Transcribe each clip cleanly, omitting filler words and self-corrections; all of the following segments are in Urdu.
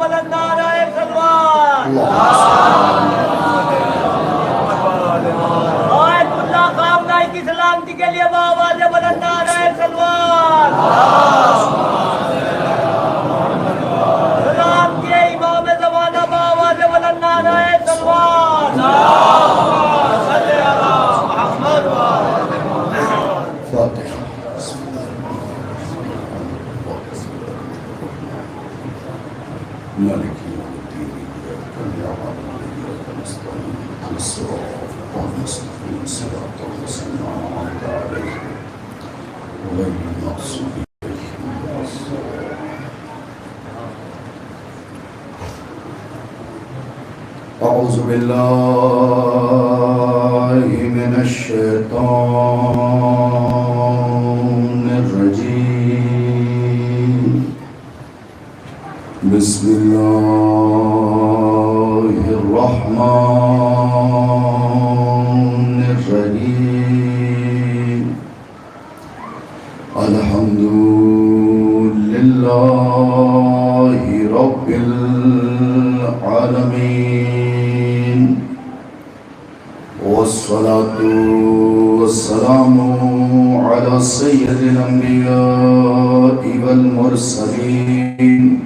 بلند نعرہ سلوات آیت اللہ خامنہ کی سلامتی کے لیے بآواز بلند نعرہ سلوات سلام کے امام زمانہ بآواز بلند نعرہ سلوات صلی اللہ محمد فاتحہ مالک یوم الدین إياك نعبد وإياك نستعين اهدنا الصراط المستقيم صراط الذين أنعمت عليهم غير المغضوب عليهم ولا الضالين أعوذ بالله من الشيطان الرجيم بسم الله الرحمن الرحيم الحمد لله رب العالمين والصلاة والسلام على سيد الأنبياء والمرسلين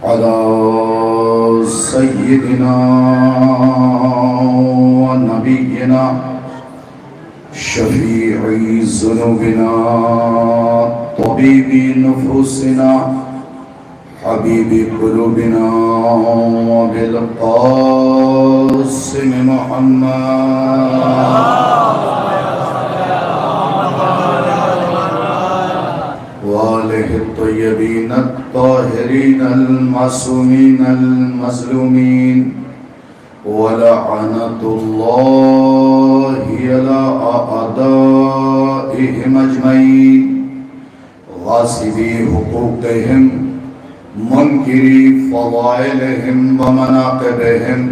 على سيدنا ونبينا شفيع ذنوبنا طبيب نفوسنا حبيب قلوبنا بالقاسم محمد وآله الطيبين الطاهرين المعصومين المظلومين ولعنة الله على أعدائهم أجمعين غاصبي حقوقهم منكري فضائلهم ومناقبهم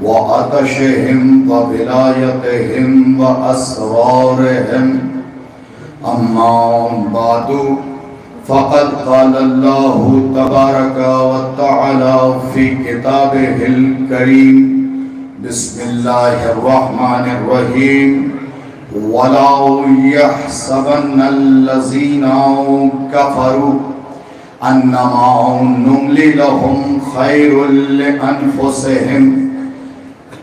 وعطشهم وولايتهم وأسرارهم أما بعد فقد قال الله تبارك وتعالى في كتابه الكريم بسم الله الرحمن الرحيم ولا يحسبن الذين كفروا أنما نملي لهم خير لأنفسهم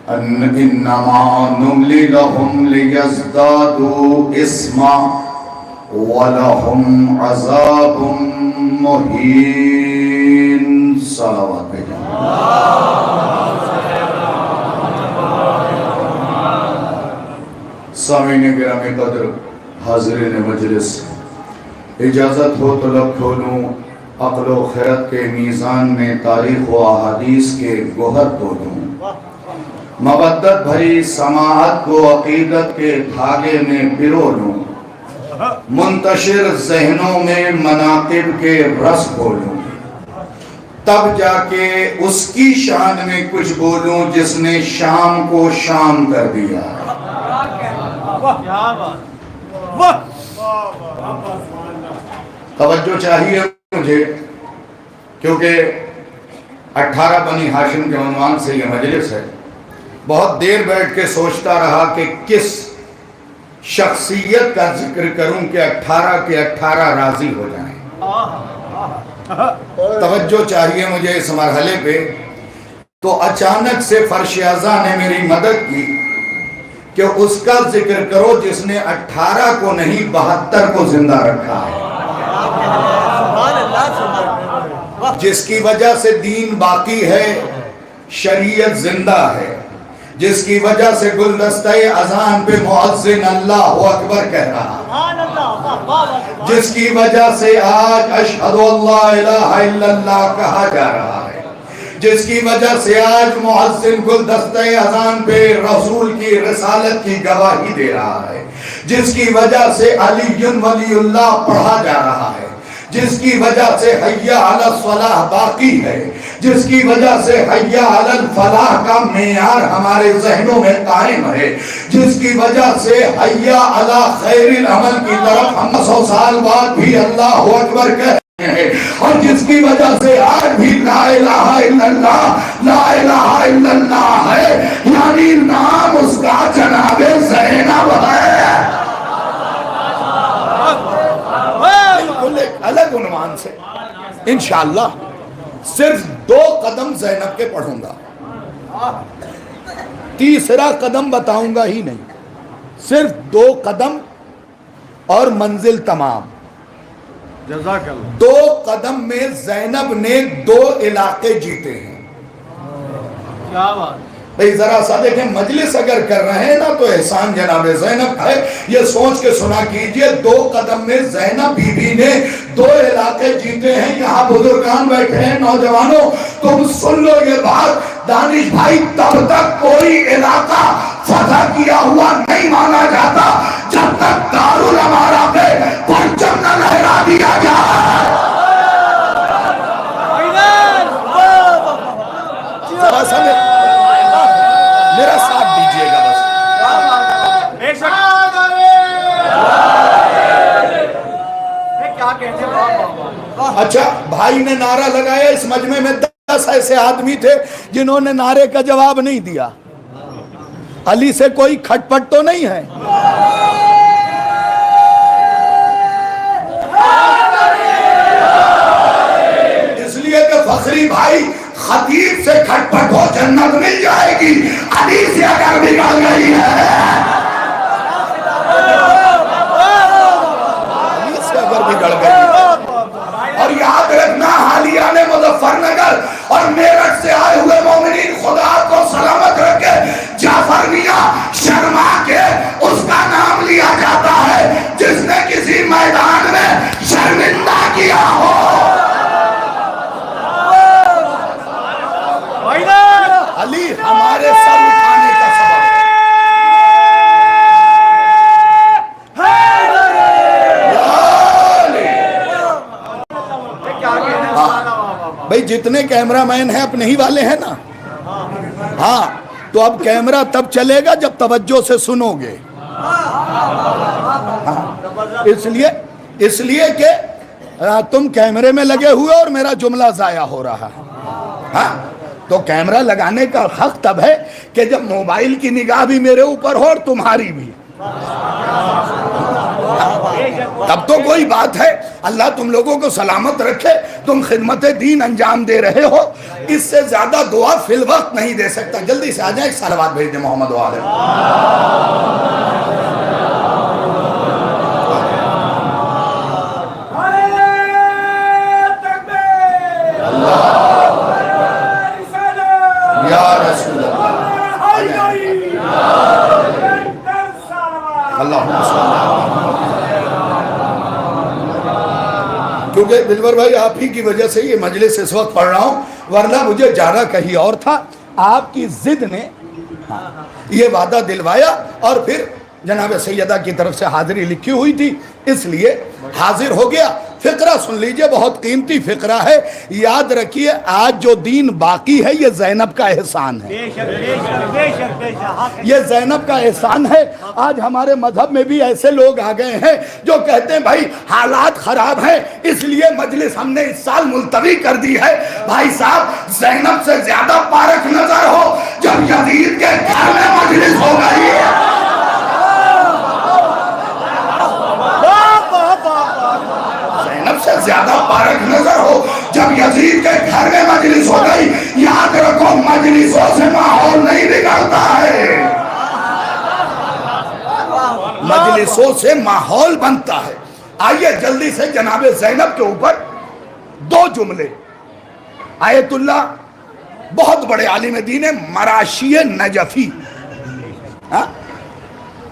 إنما نملي لهم ليزدادوا إثما وَلَهُمْ عَذَابٌ مُهِينٌ صلوات بجانب سامعین گرامی قدر حاضرین مجلس اجازت ہو تو لب کھولوں عقل و خیرت کے میزان میں تاریخ و احادیث کے گوہر تولوں مودت بھری سماعت کو عقیدت کے دھاگے میں پرو لوں منتشر ذہنوں میں مناقب کے رس بولوں تب جا کے اس کی شان میں کچھ بولوں جس نے شام کو شام کر دیا توجہ چاہیے مجھے کیونکہ 18 بنی ہاشم کے عنوان سے یہ مجلس ہے بہت دیر بیٹھ کے سوچتا رہا کہ کس شخصیت کا ذکر کروں کہ 18 کے 18 راضی ہو جائیں توجہ چاہیے مجھے اس مرحلے پہ تو اچانک سے فرش اعضا نے میری مدد کی کہ اس کا ذکر کرو جس نے 18 کو نہیں 72 کو زندہ رکھا ہے جس کی وجہ سے دین باقی ہے شریعت زندہ ہے جس کی وجہ سے گلدستہ اذان پہ مؤذن اللہ اکبر کہہ رہا جس کی وجہ سے آج اشہد اللہ الہ الا اللہ کہا جا رہا ہے جس کی وجہ سے آج مؤذن گلدستہ اذان پہ رسول کی رسالت کی گواہی دے رہا ہے جس کی وجہ سے علی ولی اللہ پڑھا جا رہا ہے جس کی وجہ سے حی علی الصلاح باقی ہے جس کی وجہ سے حی علی الفلاح کا معیار ہمارے ذہنوں میں قائم ہے جس کی وجہ سے حی علی خیر العمل کی طرف ہم 100 سال بعد بھی اللہ اکبر کہہ اور جس کی وجہ سے آج بھی لا الہ الا اللہ لا الہ الا اللہ ہے، یعنی نام اس کا جناب زینب ہے، بالکل ایک الگ عنوان سے۔ انشاءاللہ صرف 2 قدم زینب کے پڑھوں گا، تیسرا قدم بتاؤں گا ہی نہیں، صرف 2 قدم اور منزل تمام۔ جزاک اللہ۔ 2 قدم میں زینب نے 2 علاقے جیتے ہیں۔ کیا بات بھئی ذرا سا دیکھیں، مجلس اگر کر رہے ہیں نا تو احسان جناب زینب ہے، یہ سوچ کے سنا کیجئے 2 قدم میں زینب بی بی نے 2 علاقے جیتے ہیں۔ یہاں بزرگان بیٹھے ہیں، نوجوانوں تم سن لو یہ بات، دانش بھائی تب تک کوئی علاقہ فتح کیا ہوا نہیں مانا جاتا جب تک دارالامارہ پہ پرچم نہ لہرا دیا جائے۔ ذرا سا میرا ساتھ دیجئے گا بس۔ کیا کہتے ہیں؟ اچھا بھائی نے نعرہ لگایا، اس مجمع میں 10 ایسے آدمی تھے جنہوں نے نعرے کا جواب نہیں دیا۔ علی سے کوئی کھٹ پٹ تو نہیں ہے؟ اس لیے کہ فخری بھائی خطیب سے کھٹ پٹ ہو جنت مل جائے گی، علی سے اگر بگڑ گئی ہے، علی سے اگر بگڑ گئی ہے۔ اور یاد رکھنا حالیہ نے مظفر نگر اور میرٹھ سے آئے ہوئے مومنین خدا کو سلامت رکھے، جعفر میاں شرما کے اس کا نام لیا جاتا ہے جس نے کسی میدان میں شرمندہ کیا ہو۔ علی ہمارے سر اٹھانے کا سبب ہے۔ بھئی جتنے کیمرہ مین ہیں اپنے ہی والے ہیں نا، ہاں تو اب کیمرہ تب چلے گا جب توجہ سے سنو گے۔ اس لیے کہ تم کیمرے میں لگے ہوئے اور میرا جملہ ضائع ہو رہا ہے، ہاں تو کیمرہ لگانے کا حق تب ہے کہ جب موبائل کی نگاہ بھی میرے اوپر ہو اور تمہاری بھی، تب تو کوئی بات ہے۔ اللہ تم لوگوں کو سلامت رکھے، تم خدمت دین انجام دے رہے ہو، اس سے زیادہ دعا فی الوقت نہیں دے سکتا۔ جلدی سے آ جائیں، ایک صلوات بھیج دیں محمد و آلہ۔ یا رسول کیونکہ دلبر بھائی آپ ہی کی وجہ سے یہ مجلس اس وقت پڑھ رہا ہوں، ورنہ مجھے جانا کہیں اور تھا۔ آپ کی ضد نے یہ وعدہ دلوایا اور پھر جناب سیدہ کی طرف سے حاضری لکھی ہوئی تھی، اس لیے حاضر ہو گیا۔ فقرہ سن لیجئے، بہت قیمتی فقرہ ہے، یاد رکھیے آج جو دین باقی ہے یہ زینب کا احسان ہے، یہ زینب کا احسان ہے۔ آج ہمارے مذہب میں بھی ایسے لوگ آ گئے ہیں جو کہتے ہیں بھائی حالات خراب ہیں اس لیے مجلس ہم نے اس سال ملتوی کر دی ہے۔ بھائی صاحب زینب سے زیادہ پارک نظر ہو جب یزید کے گھر میں مجلس ہو گئی ہے، زینب سے زیادہ پارک نظر ہو جب یزید کے گھر میں مجلس ہو گئی۔ یاد رکھو مجلسوں سے ماحول نہیں بگڑتا ہے، مجلسوں سے ماحول بنتا ہے۔ آئیے جلدی سے جناب زینب کے اوپر 2 جملے۔ آیت اللہ بہت بڑے عالم دین مراشی نجفی،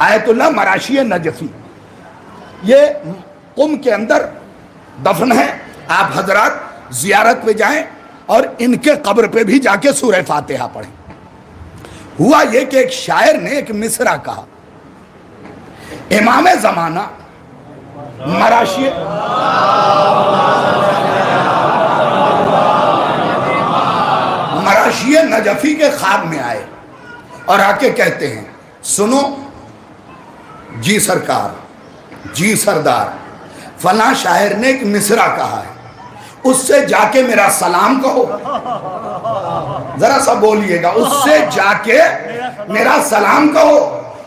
آیت اللہ مراشی نجفی، یہ قم کے اندر دفن ہے۔ آپ حضرات زیارت پہ جائیں اور ان کے قبر پہ بھی جا کے سورہ فاتحہ پڑھیں۔ ہوا یہ کہ ایک شاعر نے ایک مصرع کہا، امام زمانہ مراشی نجفی کے خواب میں آئے اور آ کے کہتے ہیں سنو جی سرکار، جی سردار، فلاں شاعر نے ایک مصرع کہا ہے، اس سے جا کے میرا سلام کہو. ذرا سا بولیے گا, اس سے جا کے میرا سلام کہو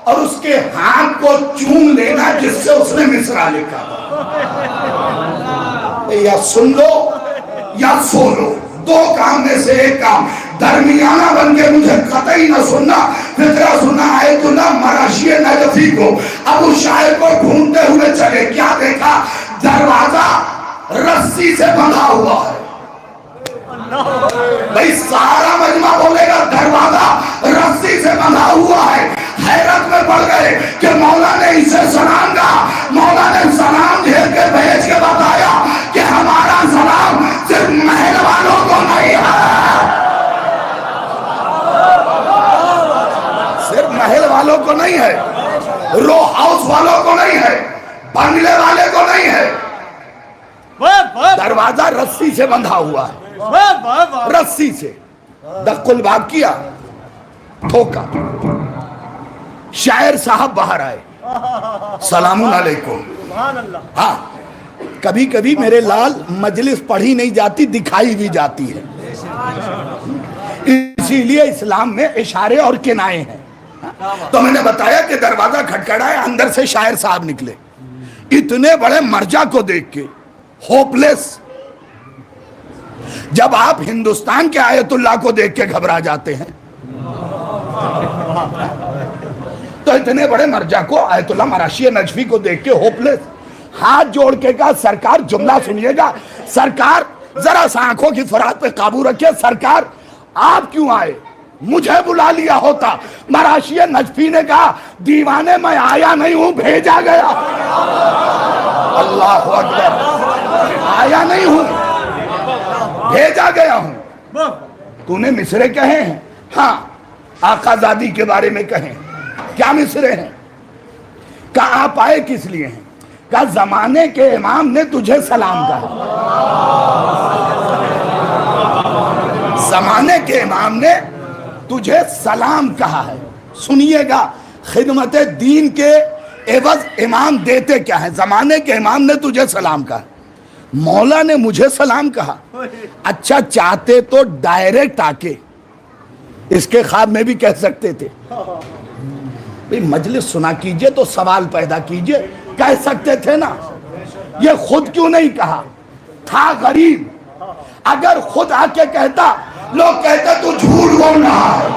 اور اس کے ہاتھ کو چوم لینا جس سے اس نے مصرع لکھا. یا سن لو یا سو لو, دو کام میں سے ایک کام. درمیانہ بن کے مجھے قطعی نہ سننا, فطرہ سننا. آیت اللہ مراشی نجفی کو اب اس شاعر کو ڈھونڈتے ہوئے چلے, کیا دیکھا؟ دروازہ رسی سے بندھا ہوا ہے. بھئی سارا مجمع بولے گا دروازہ رسی سے بندھا ہوا ہے. حیرت میں پڑ گئے کہ مولا نے اسے سلام کہا. مولا نے سلام دے کے بھیج کے بتایا کہ ہمارا سلام صرف محل والوں کو نہیں ہے, صرف محل والوں کو نہیں ہے, رو ہاؤس والوں کو نہیں ہے, بنگلے والے کو نہیں ہے. دروازہ رسی سے بندھا ہوا ہے, رسی سے. دق الباب کیا, ٹھوکا. شاعر صاحب باہر آئے, سلام علیکم. ہاں, کبھی کبھی میرے لال مجلس پڑھی نہیں جاتی, دکھائی بھی جاتی ہے. اسی لیے اسلام میں اشارے اور کنائے ہیں. تو میں نے بتایا کہ دروازہ کھٹکھڑایا, اندر سے شاعر صاحب نکلے. اتنے بڑے مرجع کو دیکھ کے ہوپلیس. جب آپ ہندوستان کے آیت اللہ کو دیکھ کے گھبرا جاتے ہیں تو اتنے بڑے مرجع کو, آیت اللہ مراشی نجفی کو دیکھ کے ہوپلیس. ہاتھ جوڑ کے کہا سرکار جملہ سنیے گا. سرکار ذرا سا آنکھوں کی فرات پہ قابو رکھے. سرکار آپ کیوں آئے؟ مجھے بلا لیا ہوتا. مراشی نجفی نے کہا دیوانے میں آیا نہیں ہوں, بھیجا گیا. اللہ اکبر, آیا نہیں ہوں, بھیجا گیا ہوں. تو نے مصرے کہے ہیں؟ ہاں. آقا زادی کے بارے میں کہیں, کیا مصرے ہیں؟ کہا آپ آئے کس لیے ہیں؟ کہا زمانے کے امام نے تجھے سلام کہا. زمانے کے امام نے تجھے سلام کہا ہے. سنیے گا, خدمت دین کے عوض امام دیتے کیا ہے؟ زمانے کے امام نے تجھے سلام کہا. مولا نے مجھے سلام کہا. اچھا چاہتے تو ڈائریکٹ آ کے اس کے خواب میں بھی کہہ سکتے تھے. مجلس سنا کیجئے تو سوال پیدا کیجئے, کہہ سکتے تھے نا. یہ خود کیوں نہیں کہا؟ تھا غریب. اگر خود آ کے کہتا, لوگ کہتے تو جھوٹ بول رہا ہے.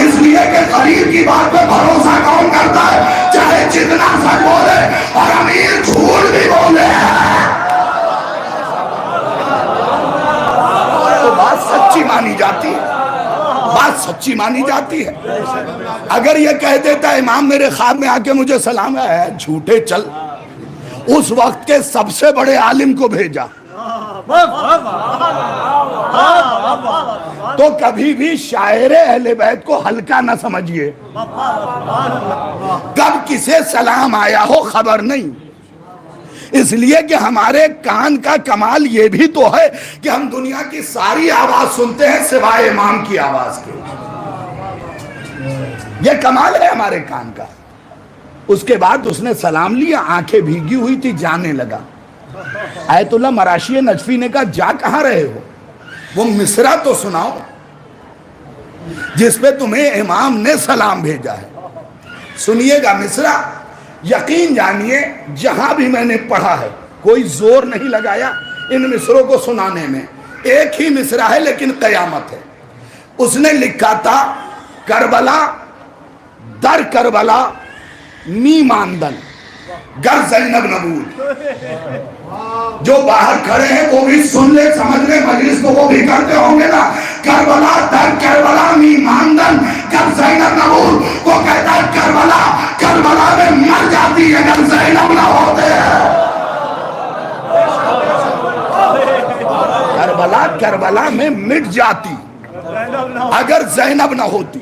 اس لیے کہ غریب کی بات پہ بھروسہ کون کرتا ہے؟ چاہے جتنا سچ بولے اور امیر جھوٹ بھی بولے. تو بات سچی مانی جاتی ہے, بات سچی مانی جاتی ہے. اگر یہ کہہ دیتا امام میرے خواب میں آ کے مجھے سلام ہے, جھوٹے چل. اس وقت کے سب سے بڑے عالم کو بھیجا. تو کبھی بھی شاعر اہل بیت کو ہلکا نہ سمجھیے. کب کسے سلام آیا ہو خبر نہیں. اس لیے کہ ہمارے کان کا کمال یہ بھی تو ہے کہ ہم دنیا کی ساری آواز سنتے ہیں سوائے امام کی آواز کے. یہ کمال ہے ہمارے کان کا. اس کے بعد اس نے سلام لیا, آنکھیں بھیگی ہوئی تھی, جانے لگا. آیت اللہ مراشی نجفی نے کہا جا کہاں رہے ہو؟ وہ مصرع تو سناؤ جس پہ تمہیں امام نے سلام بھیجا ہے. سنیے گا مصرع, یقین جانیے جہاں بھی میں نے پڑھا ہے کوئی زور نہیں لگایا ان مصروں کو سنانے میں. ایک ہی مصرع ہے لیکن قیامت ہے. اس نے لکھا تھا کربلا در کربلا می ماندن گر زینب نبود. جو باہر کھڑے ہیں وہ بھی سن لے, سمجھ لے, مجلس کو وہ بھی کرتے ہوں گے نا. کربلا در کربلا می ماندن گر زینب نبود. وہ کہتا ہے کربلا, کربلا میں مر جاتی ہے اگر زینب نہ ہوتے. کربلا کربلا میں مٹ جاتی اگر زینب نہ ہوتی.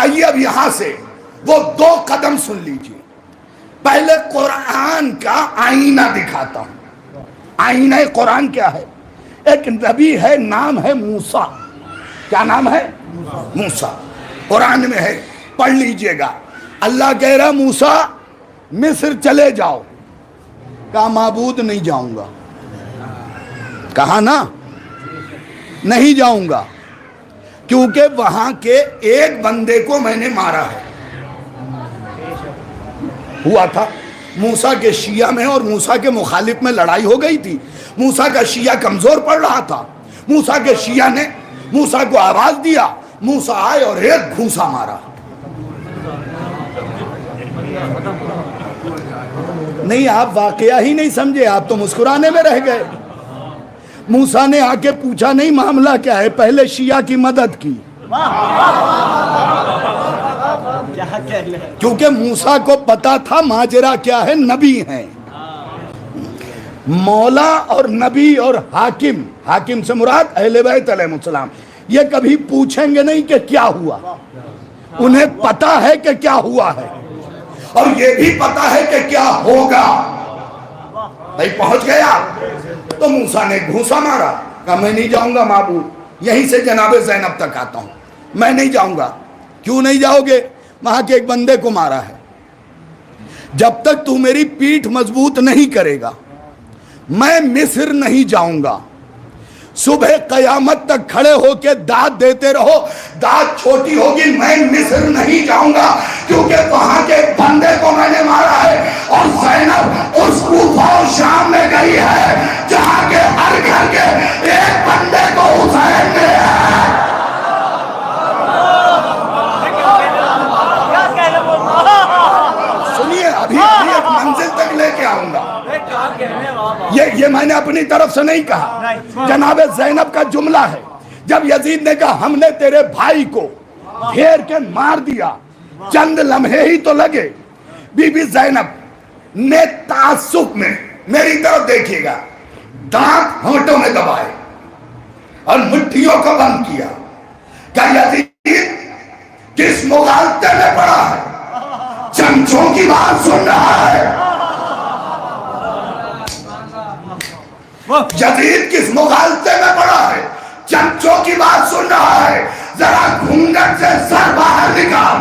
آئیے اب یہاں سے وہ 2 قدم سن لیجیے. پہلے قرآن کا آئینہ دکھاتا ہوں. آئینہ قرآن کیا ہے؟ ایک نبی ہے, نام ہے موسیٰ. کیا نام ہے؟ موسیٰ. قرآن میں ہے, پڑھ لیجئے گا. اللہ کہہ رہا موسیٰ مصر چلے جاؤ. کہا معبود نہیں جاؤں گا. کہا نا نہیں جاؤں گا، کیونکہ وہاں کے ایک بندے کو میں نے مارا ہے. ہوا تھا موسیٰ کے شیعہ میں اور موسیٰ کے مخالف میں لڑائی ہو گئی تھی. موسیٰ کا شیعہ کمزور پڑ رہا تھا. موسیٰ کے شیعہ نے موسیٰ کو آواز دیا، موسیٰ آئے اور ایک گھوسا مارا. نہیں، آپ واقعہ ہی نہیں سمجھے، آپ تو مسکرانے میں رہ گئے. موسیٰ نے آ کے پوچھا نہیں معاملہ کیا ہے، پہلے شیعہ کی مدد کی. کیونکہ موسیٰ کو پتا تھا ماجرا کیا ہے، نبی ہیں. مولا اور نبی اور حاکم، حاکم سے مراد اہل بیت علیہ السلام، یہ کبھی پوچھیں گے نہیں کہ کیا ہوا. انہیں پتا ہے کہ کیا ہوا ہے اور یہ بھی پتا ہے کہ کیا ہوگا. بھائی پہنچ گیا تو موسیٰ نے گھوسا مارا، کہا میں نہیں جاؤں گا معبود، یہیں سے جناب زینب تک آتا ہوں، میں نہیں جاؤں گا. کیوں نہیں جاؤ گے؟ وہاں کے ایک بندے کو مارا ہے. جب تک تو میری پیٹھ مضبوط نہیں کرے گا میں مصر نہیں جاؤں گا. صبح قیامت تک کھڑے ہو کے داد دیتے رہو، داد چھوٹی ہوگی، میں مصر نہیں جاؤں گا کیونکہ وہاں کے ایک بندے کو میں نے مارا ہے. اور زینب اس کوفہ اور شام میں گئی ہے جہاں کے ہر گھر کے ایک بندے کو حسین نے سنیے ابھی ایک منزل تک لے کے آؤں گا. یہ میں نے اپنی طرف سے نہیں کہا، جناب زینب کا جملہ ہے. جب یزید نے کہا ہم نے تیرے بھائی کو پھیر کے مار دیا، چند لمحے ہی تو لگے، بی بی زینب نے تعصب میں، میری طرف دیکھیے گا، دانت ہونٹوں میں دبائے اور مٹھیوں کو بند کیا کہ یزید کس مغالطے میں پڑا ہے، چمچوں کی بات سن رہا ہے. یزید کس مغالطے میں پڑا ہے، چمچوں کی بات سن رہا ہے. ذرا گھونگھٹ سے سر باہر نکال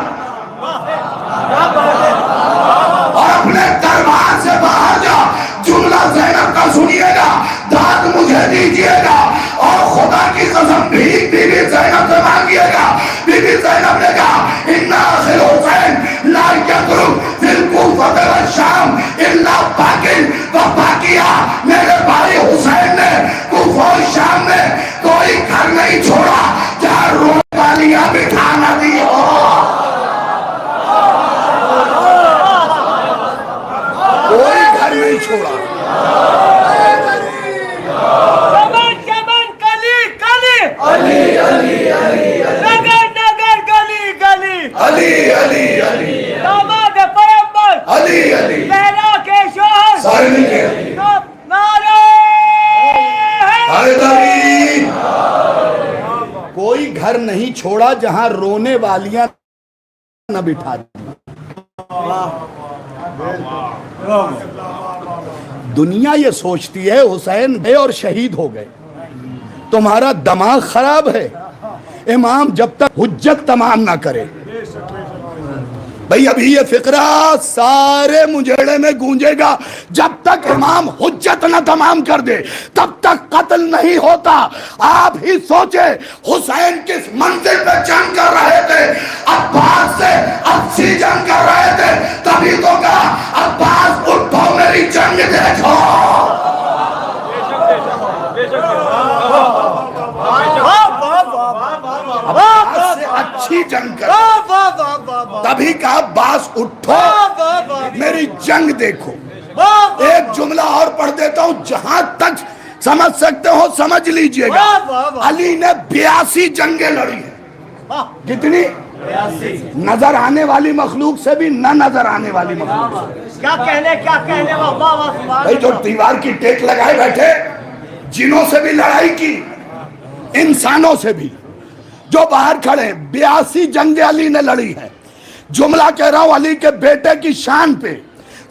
اور اپنے دربار سے باہر جا. جملہ زینب کا سنیے گا، داد مجھے دیجئے گا اور خدا کی قسم بھیک بی بی زینب سے مانگیے گا. بی بی زینب نے کہا ان آخر حسین لا یقرب فی الکوفہ والشام الا باقل و باقیہ. میرے بھائی حسین نے کوفہ اور شام میں کوئی گھر نہیں چھوڑا جہاں رونے والیاں بٹھا نہ دی ہو. کوئی گھر نہیں چھوڑا. علی علی علی نگر نگر گلی گلی علی علی علی داماد پیغمبر علی علی لہلا کے شوہر سارے ملے نعرہ حیدری. کوئی گھر نہیں چھوڑا جہاں رونے والیاں نہ بٹھا دی. دنیا یہ سوچتی ہے حسین گئے اور شہید ہو گئے، تمہارا دماغ خراب ہے. امام جب تک حجت تمام نہ کرے، بھئی ابھی یہ فقرہ سارے مجھیڑے میں گونجے گا، جب تک امام حجت نہ تمام کر دے تب تک قتل نہیں ہوتا. آپ ہی سوچے حسین کس منزل پہ جنگ کر رہے تھے، عباس سے 80 جنگ کر رہے تھے، تبھی تو کہا عباس اٹھو میری جنگ دیکھو. عباس سے اچھی جنگ کر، تبھی کہا عباس اٹھو میری جنگ دیکھو. ایک جملہ اور پڑھ دیتا ہوں، جہاں تک سمجھ سکتے ہو سمجھ لیجئے گا. علی نے 82 جنگیں لڑی ہیں. کتنی؟ نظر آنے والی مخلوق سے بھی نہ نظر آنے والی مخلوق سے. کیا کہنے بھئی جو دیوار کی ٹیک لگائے بیٹھے، جنوں سے بھی لڑائی کی، انسانوں سے بھی جو باہر کھڑے ہیں. 82 جنگیں علی نے لڑی ہیں. جملہ کہہ رہا ہوں علی کے بیٹے کی شان پہ،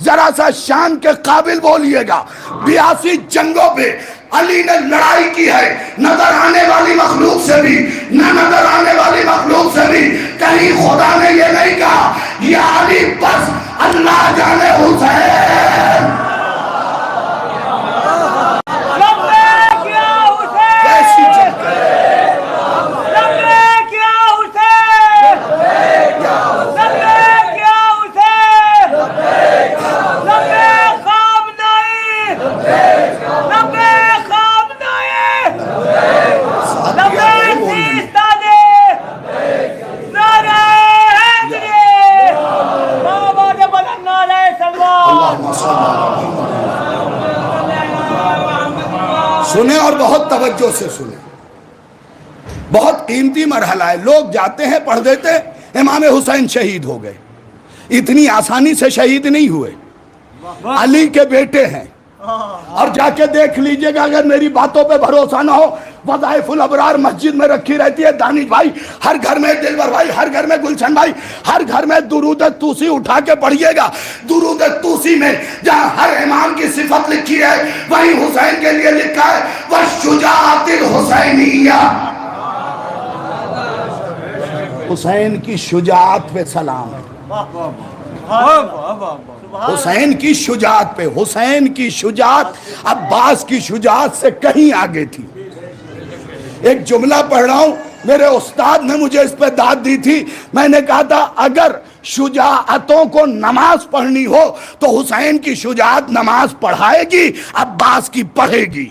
ذرا سا شان کے قابل بولیے گا. 82 جنگوں پہ علی نے لڑائی کی ہے، نظر آنے والی مخلوق سے بھی نہ نظر آنے والی مخلوق سے بھی. کہیں خدا نے یہ نہیں کہا یا علی بس اللہ جانے حسین. لبیک یا توجہ سے سنیں، بہت قیمتی مرحلہ ہے. لوگ جاتے ہیں پڑھ دیتے امام حسین شہید ہو گئے. اتنی آسانی سے شہید نہیں ہوئے، علی کے بیٹے ہیں. اور جا کے دیکھ لیجئے گا، اگر میری باتوں پہ بھروسہ نہ ہو، وظائف الابرار مسجد میں رکھی رہتی ہے. دانش بھائی ہر گھر میں، دلبر بھائی ہر گھر میں، گلشن بھائی ہر گھر میں درود توسی اٹھا کے پڑھیے گا. درود توسی میں جہاں ہر امام کی صفت لکھی ہے، وہیں حسین کے لیے لکھا ہے وَالشُّجَاعَةِ الْحُسَيْنِيَّةِ. حسین کی شجاعت پہ سلام ہے. حسین کی شجاعت پہ. حسین کی شجاعت عباس کی شجاعت سے کہیں آگے تھی. ایک جملہ پڑھ رہا ہوں، میرے استاد نے مجھے اس پہ داد دی تھی. میں نے کہا تھا اگر شجاعتوں کو نماز پڑھنی ہو تو حسین کی شجاعت نماز پڑھائے گی، عباس کی پڑھے گی.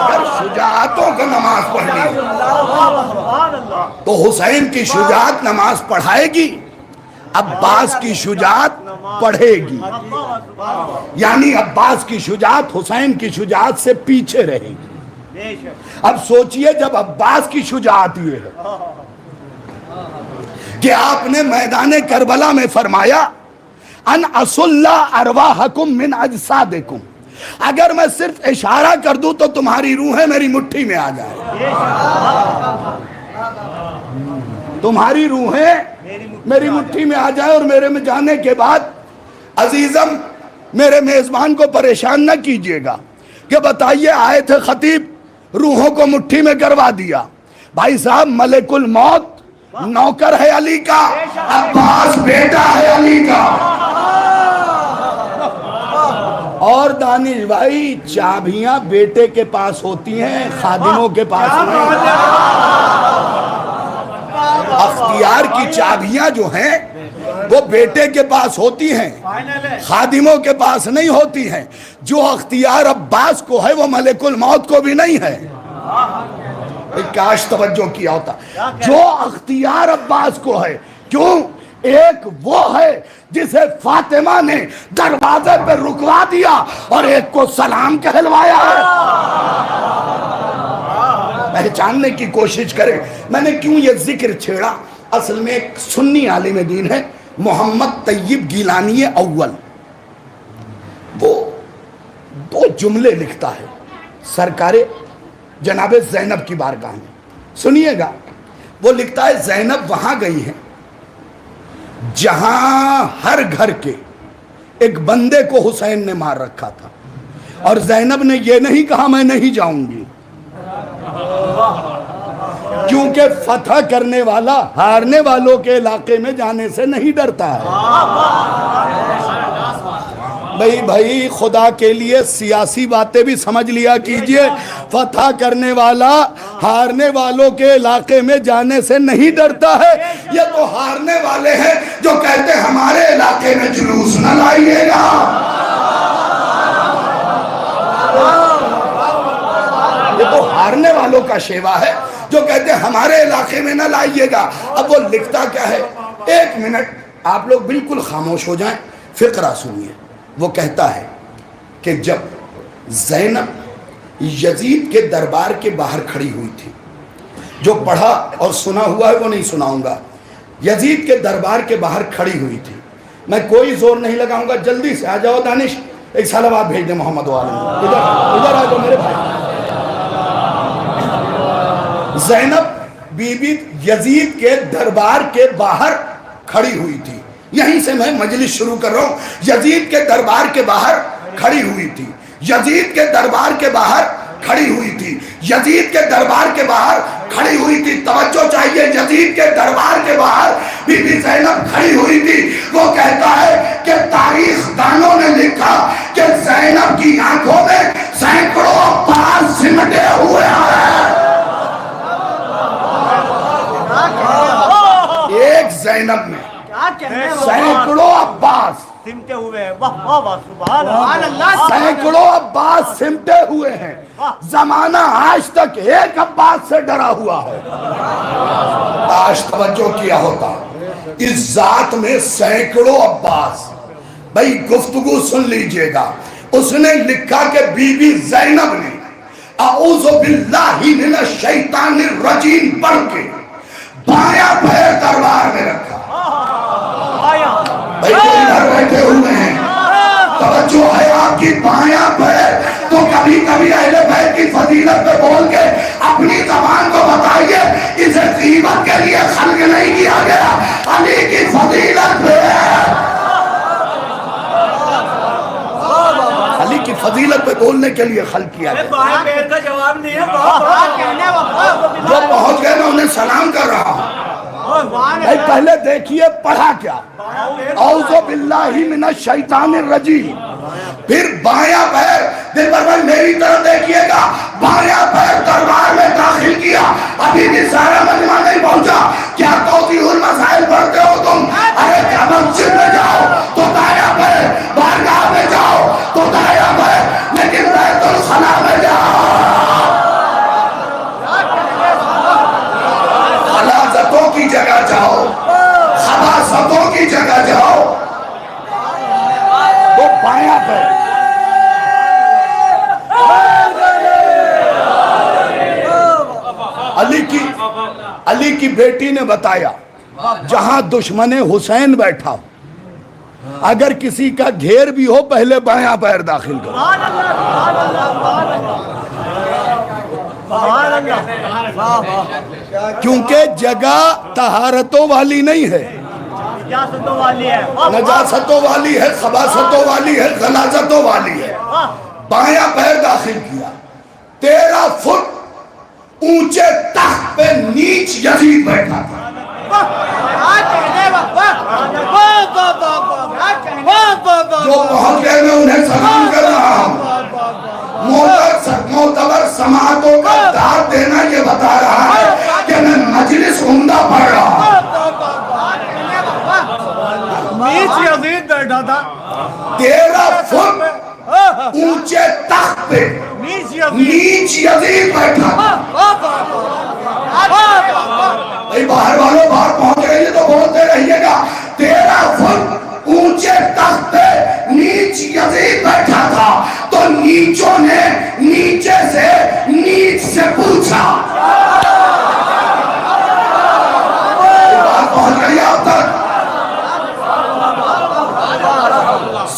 اگر شجاعتوں کو نماز پڑھنی ہو تو حسین کی شجاعت نماز پڑھائے گی، عباس کی شجاعت پڑھے گی. یعنی عباس کی شجاعت حسین کی شجاعت سے پیچھے رہے گی. اب سوچئے جب عباس کی شجاعت یہ ہے کہ آپ نے میدان کربلا میں فرمایا ان اصلّ ارواحکم من اجسادکم، اگر میں صرف اشارہ کر دوں تو تمہاری روحیں میری مٹھی میں آ جائیں. تمہاری روحیں میری مٹھی میں آ جائیں. اور میرے میں جانے کے بعد عزیزم میرے میزبان کو پریشان نہ کیجئے گا کہ بتائیے آئے تھے خطیب روحوں کو مٹھی میں کروا دیا. بھائی صاحب ملک الموت نوکر ہے علی کا، عباس بیٹا ہے علی کا. اور دانش بھائی چابیاں بیٹے کے پاس ہوتی ہیں، خادموں کے پاس نہیں. اختیار کی چابیاں جو ہیں وہ بیٹے کے پاس ہوتی ہیں، خادموں کے پاس نہیں ہوتی ہیں. جو اختیار عباس کو ہے وہ ملک الموت کو بھی نہیں ہے. کاش توجہ کیا ہوتا. جو اختیار عباس کو ہے، کیوں؟ ایک وہ ہے جسے فاطمہ نے دروازے پہ رکوا دیا اور ایک کو سلام کہلوایا ہے. پہچاننے کی کوشش کریں. میں نے کیوں یہ ذکر چھیڑا؟ اصل میں ایک سنی عالم دین ہے محمد طیب گیلانی اول، وہ دو جملے لکھتا ہے سرکار جناب زینب کی بارگاہ میں. سنیے گا، وہ لکھتا ہے زینب وہاں گئی ہیں جہاں ہر گھر کے ایک بندے کو حسین نے مار رکھا تھا، اور زینب نے یہ نہیں کہا میں نہیں جاؤں گی، کیونکہ فتح کرنے والا ہارنے والوں کے علاقے میں جانے سے نہیں ڈرتا ہے. بھائی خدا کے لیے سیاسی باتیں بھی سمجھ لیا کیجئے. فتح کرنے والا ہارنے والوں کے علاقے میں جانے سے نہیں ڈرتا ہے. یہ تو ہارنے والے ہیں جو کہتے ہیں ہمارے علاقے میں جلوس نہ لائیے گا. یہ تو ہارنے والوں کا شیوا ہے جو کہتے ہیں ہمارے علاقے میں نہ لائیے گا. اب وہ لکھتا کیا ہے؟ ایک منٹ آپ لوگ بالکل خاموش ہو جائیں، فقرہ سنیے. وہ کہتا ہے کہ جب زینب یزید کے دربار کے باہر کھڑی ہوئی تھی، جو پڑھا اور سنا ہوا ہے وہ نہیں سناؤں گا، یزید کے دربار کے باہر کھڑی ہوئی تھی. میں کوئی زور نہیں لگاؤں گا، جلدی سے آ جاؤ دانش، ایک صلوات بھیج دیں محمد والے. ادھر آ جاؤ میرے بھائی. زینب بی بی یزید کے دربار کے باہر کھڑی ہوئی تھی. یہیں سے میں مجلس شروع کر رہا ہوں. یزید کے دربار کے باہر کھڑی ہوئی تھی. یزید کے دربار کے باہر کھڑی ہوئی تھی. یزید کے دربار کے باہر کھڑی ہوئی تھی. توجہ چاہیے. یزید کے دربار کے باہر بی بی زینب کھڑی ہوئی تھی. وہ کہتا ہے کہ تاریخ دانوں نے لکھا کہ زینب کی آنکھوں میں سینکڑوں پاس سمٹے ہوئے ہیں. ایک زینب میں سینکڑوں عباس سمٹے ہوئے ہیں. واہ واہ واہ سبحان اللہ. سینکڑوں عباس سمٹے ہوئے ہیں. زمانہ آج تک ایک عباس سے ڈرا ہوا ہے. آج توجہ کیا ہوتا اس ذات میں سینکڑوں عباس. بھائی گفتگو سن لیجئے گا. اس نے لکھا کہ بی بی زینب نے اعوذ باللہ من الشیطان الرجیم پڑھ کے بایاں پیر دربار میں رکھا. بھائی جو ادھر بیٹھے ہوئے ہیں توجہ ہے آپ کی, بایاں پیر تو کبھی کبھی اہل بیت کی فضیلت پہ بول کے اپنی زبان کو بتائیے, اسے غیبت کے لیے خلق نہیں کیا گیا, علی کی فضیلت پہ ہے. علی کی فضیلت پہ بولنے کے لیے خلق کیا گیا. بائیں پیر کا جواب نہیں ہے, جو پہنچ گئے میں انہیں سلام کر رہا ہوں. بھائی پہلے دیکھیے پڑھا کیا, اعوذ باللہ من الشیطان الرجیم, پھر بایاں پیر, دل پر بھائی میری طرف دیکھیے گا, بایاں پیر دربار میں داخل کیا. ابھی بھی سارا مجمع نہیں پہنچا, کیا توضیح المسائل پڑھتے ہو تم؟ ارے کیا مسجد میں جاؤ تو دایاں پیر, بارگاہ میں جاؤ تو دایاں پیر, لیکن بیت الخلا میں جاؤ, خلاصتوں کی جگہ جاؤ, خباثتوں کی جگہ جاؤ تو بایاں پیر. علی کی بیٹی نے بتایا جہاں دشمن حسین بیٹھا اگر کسی کا گھیر بھی ہو پہلے بایاں پیر داخل کرو. کیونکہ جگہ طہارتوں والی نہیں ہے, نجاستوں والی ہے, خباثتوں والی ہے, غلاظتوں والی ہے. بایاں پیر داخل کیا. 13 فٹ اونچے تخت پہ نیچ یزید بیٹھا تھا. جو پہنچ گئے میں انہیں سلام کر رہا ہوں. معتبر سماعتوں کا داد دینا یہ بتا رہا ہے کہ میں مجلس عمدہ پڑھ رہا ہوں. نیچ یزید بیٹھا تھا 13 فٹ اونچے تخت پہ نیچ یزید بیٹھا تھا. بھائی باہر والوں باہر پہنچ رہی ہے تو بولتے رہیے گا. 13 فٹ اونچے تخت پہ نیچ یزید بیٹھا تھا تو نیچوں نے نیچے سے نیچ سے پوچھا. بات پہنچ رہی ہے اب تک,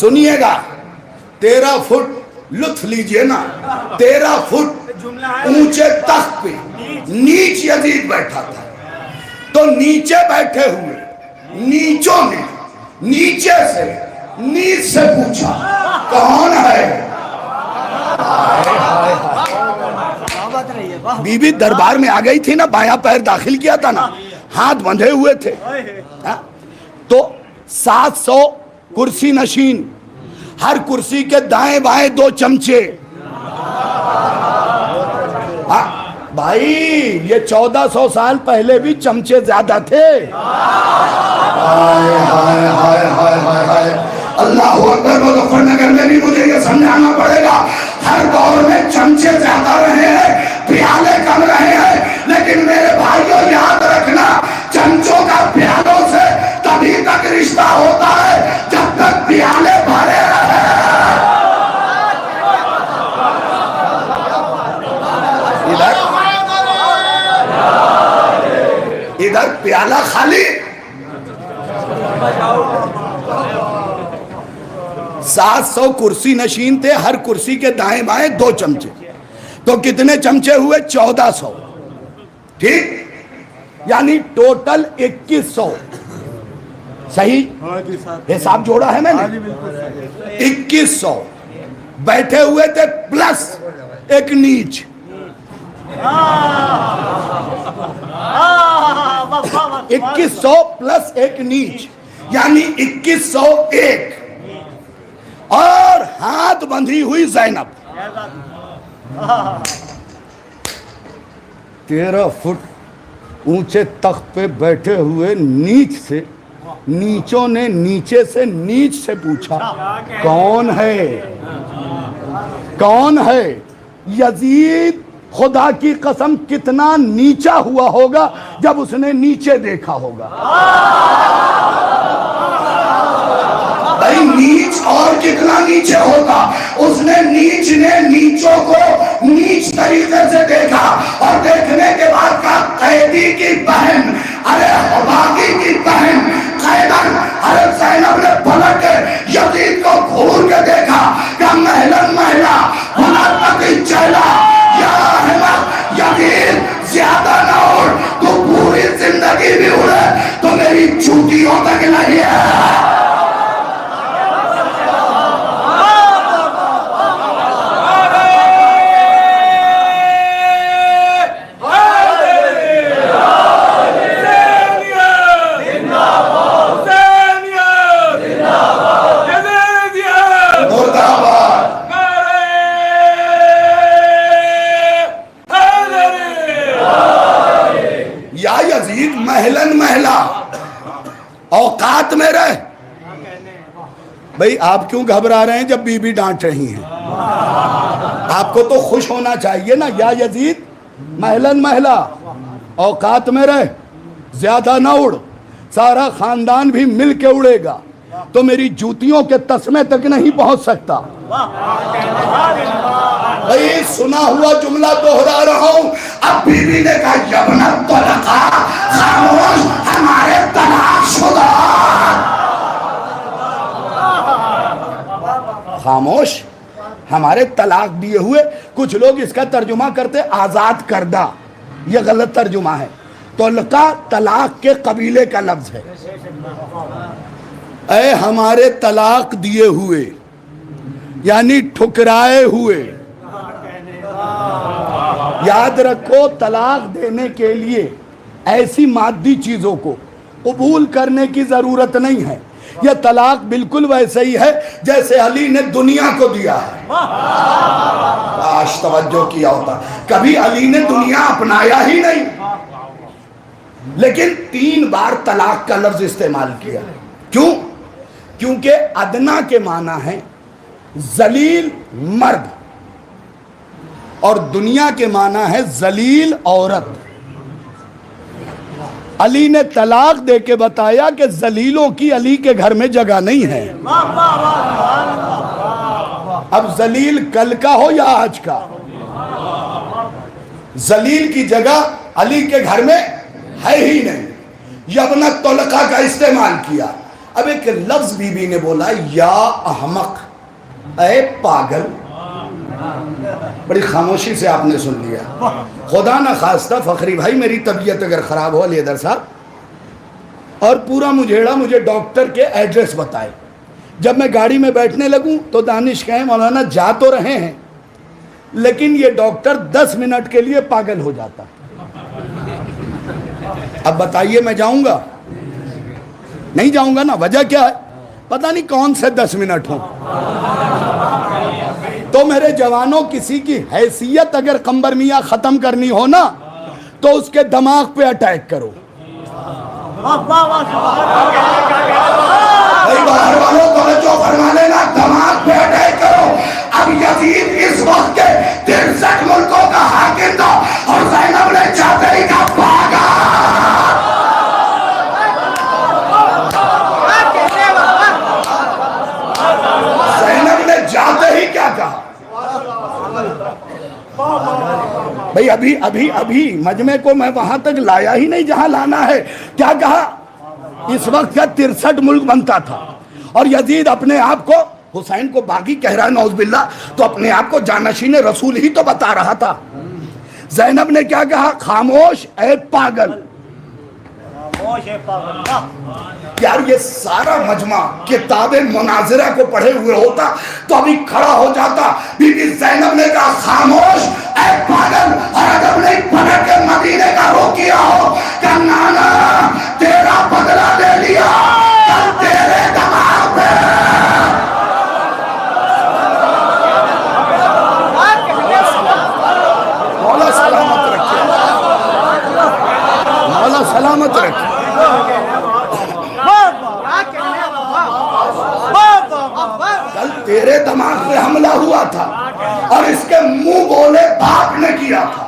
سنیے گا. 13 فٹ لطف لیجئے نا, 13 فٹ اونچے تخت پہ نیچ یزید بیٹھا تھا تو نیچے بیٹھے ہوئے نیچوں نے نیچے سے نیچ سے پوچھا کون ہے. بی بی دربار میں آ گئی تھی نا, بایاں پیر داخل کیا تھا نا, ہاتھ بندھے ہوئے تھے. تو 700 کرسی نشین, ہر کرسی کے دائیں بائیں 2 چمچے. بھائی یہ 1400 سال پہلے بھی چمچے زیادہ تھے. اللہ اکبر. مظفر نگر میں بھی مجھے یہ سمجھانا پڑے گا, ہر دور میں چمچے زیادہ رہے ہیں, پیالے کم رہے ہیں, لیکن میرے بھائیوں یاد رکھنا چمچوں کا پیالوں سے تبھی تک رشتہ ہوتا ہے جب تک پیالے بھرے رہے. ادھر پیالہ خالی, 700 کرسی نشین تھے, ہر کرسی کے دائیں بائیں 2 چمچے, تو کتنے چمچے ہوئے؟ 1400. ٹھیک, یعنی ٹوٹل 2100. صحیح حساب جوڑا ہے میں نے, 2100 بیٹھے ہوئے تھے پلس ایک نیچ. 2100 پلس ایک نیچ یعنی 2101, اور ہاتھ بندھی ہوئی زینب. 13 فٹ اونچے تخت پہ بیٹھے ہوئے نیچ سے, نیچوں نے نیچے سے نیچ سے پوچھا کون ہے, کون ہے. یزید خدا کی قسم کتنا نیچا ہوا ہوگا جب اس نے نیچے دیکھا ہوگا. بھائی نیچ اور کتنا نیچے ہوتا. اس نے نیچوں کو نیچ طریقے سے دیکھا اور دیکھنے کے بعد کہا قیدی کی بہن باغی کی بہن قیدر حضرت زینب نے پلٹ کے یزید کو گھور کے دیکھا کہ مہلن مہلا بنا تقی چہلا یا احمد یزید زیادہ نہ اڑ تو پوری زندگی بھی اڑے تو میری چوٹیوں تک نہیں ہے. مہلن مہلا اوقات میں رہ. بھئی آپ کیوں گھبرا رہے ہیں جب بی بی ڈانٹ رہی ہیں؟ آپ کو تو خوش ہونا چاہیے نا. یا یزید مہلن مہلا اوقات میں رہ زیادہ نہ اڑ سارا خاندان بھی مل کے اڑے گا تو میری جوتیوں کے تسمے تک نہیں پہنچ سکتا. بھئی سنا ہوا جملہ دوہرا رہا ہوں. اب بی بی نے کہا یبنت طلقا خاموش ہمارے طلاق شدہ. خاموش ہمارے طلاق دیے ہوئے. کچھ لوگ اس کا ترجمہ کرتے آزاد کردہ. یہ غلط ترجمہ ہے. طلقہ طلاق کے قبیلے کا لفظ ہے. اے ہمارے طلاق دیے ہوئے یعنی ٹھکرائے ہوئے. یاد رکھو طلاق دینے کے لیے ایسی مادی چیزوں کو قبول کرنے کی ضرورت نہیں ہے. یہ طلاق بالکل ویسے ہی ہے جیسے علی نے دنیا کو دیا ہے. کاش توجہ کیا ہوتا. کبھی علی نے دنیا اپنایا ہی نہیں لیکن 3 بار طلاق کا لفظ استعمال کیا. کیوں؟ کیونکہ ادنا کے معنی ہے ذلیل مرد اور دنیا کے معنی ہے ذلیل عورت. علی نے طلاق دے کے بتایا کہ ذلیلوں کی علی کے گھر میں جگہ نہیں ہے. اب ذلیل کل کا ہو یا آج کا, ذلیل کی جگہ علی کے گھر میں ہے ہی نہیں. یبنت طلقہ کا استعمال کیا. اب ایک لفظ بی بی نے بولا یا احمق اے پاگل. بڑی خاموشی سے آپ نے سن لیا. خدا نہ خواستہ فخری بھائی میری طبیعت اگر خراب ہو علی حیدر صاحب اور پورا مجھیڑا مجھے ڈاکٹر کے ایڈریس بتائے, جب میں گاڑی میں بیٹھنے لگوں تو دانش کہیں مولانا جا تو رہے ہیں لیکن یہ ڈاکٹر 10 منٹ کے لیے پاگل ہو جاتا. اب بتائیے میں جاؤں گا؟ نہیں جاؤں گا نا. وجہ کیا ہے؟ پتہ نہیں کون سے 10 منٹ ہوں. تو میرے جوانوں کسی کی حیثیت اگر قمبر میاں ختم کرنی ہو نا تو اس کے دماغ پہ اٹیک کرو. باہر والوں توجہ فرما لینا, دماغ پہ اٹیک کرو. اب یزید اس وقت کے 63 ملکوں کا حاکم تھا اور زینب نے چاہتے ہی کا بھاگا. زینب نے جاتے ہی کیا کہا؟ بھئی ابھی مجمع کو میں وہاں تک لایا ہی نہیں جہاں لانا ہے. کیا کہا؟ اس وقت کا 63 ملک بنتا تھا اور یزید اپنے آپ کو حسین کو باغی کہہ رہا ہے نعوذ باللہ, تو اپنے آپ کو جانشین رسول ہی تو بتا رہا تھا. زینب نے کیا کہا؟ خاموش اے پاگل. یار یہ سارا مجمع کتاب مناظرہ کو پڑھے ہوئے ہوتا تو ابھی کھڑا ہو جاتا. بی بی زینب نے کہا خاموش اے پاگل, اور اگر نہیں پلٹ کے مدینے کا رخ کیا ہو کہ نانا تیرا بدلہ لے لیا کل تیرے دماغ پہ. مولا سلامت رکھے, مولا سلامت رکھے. کل تیرے دماغ پہ حملہ ہوا تھا اور اس کے منہ بولے باپ نے کیا تھا.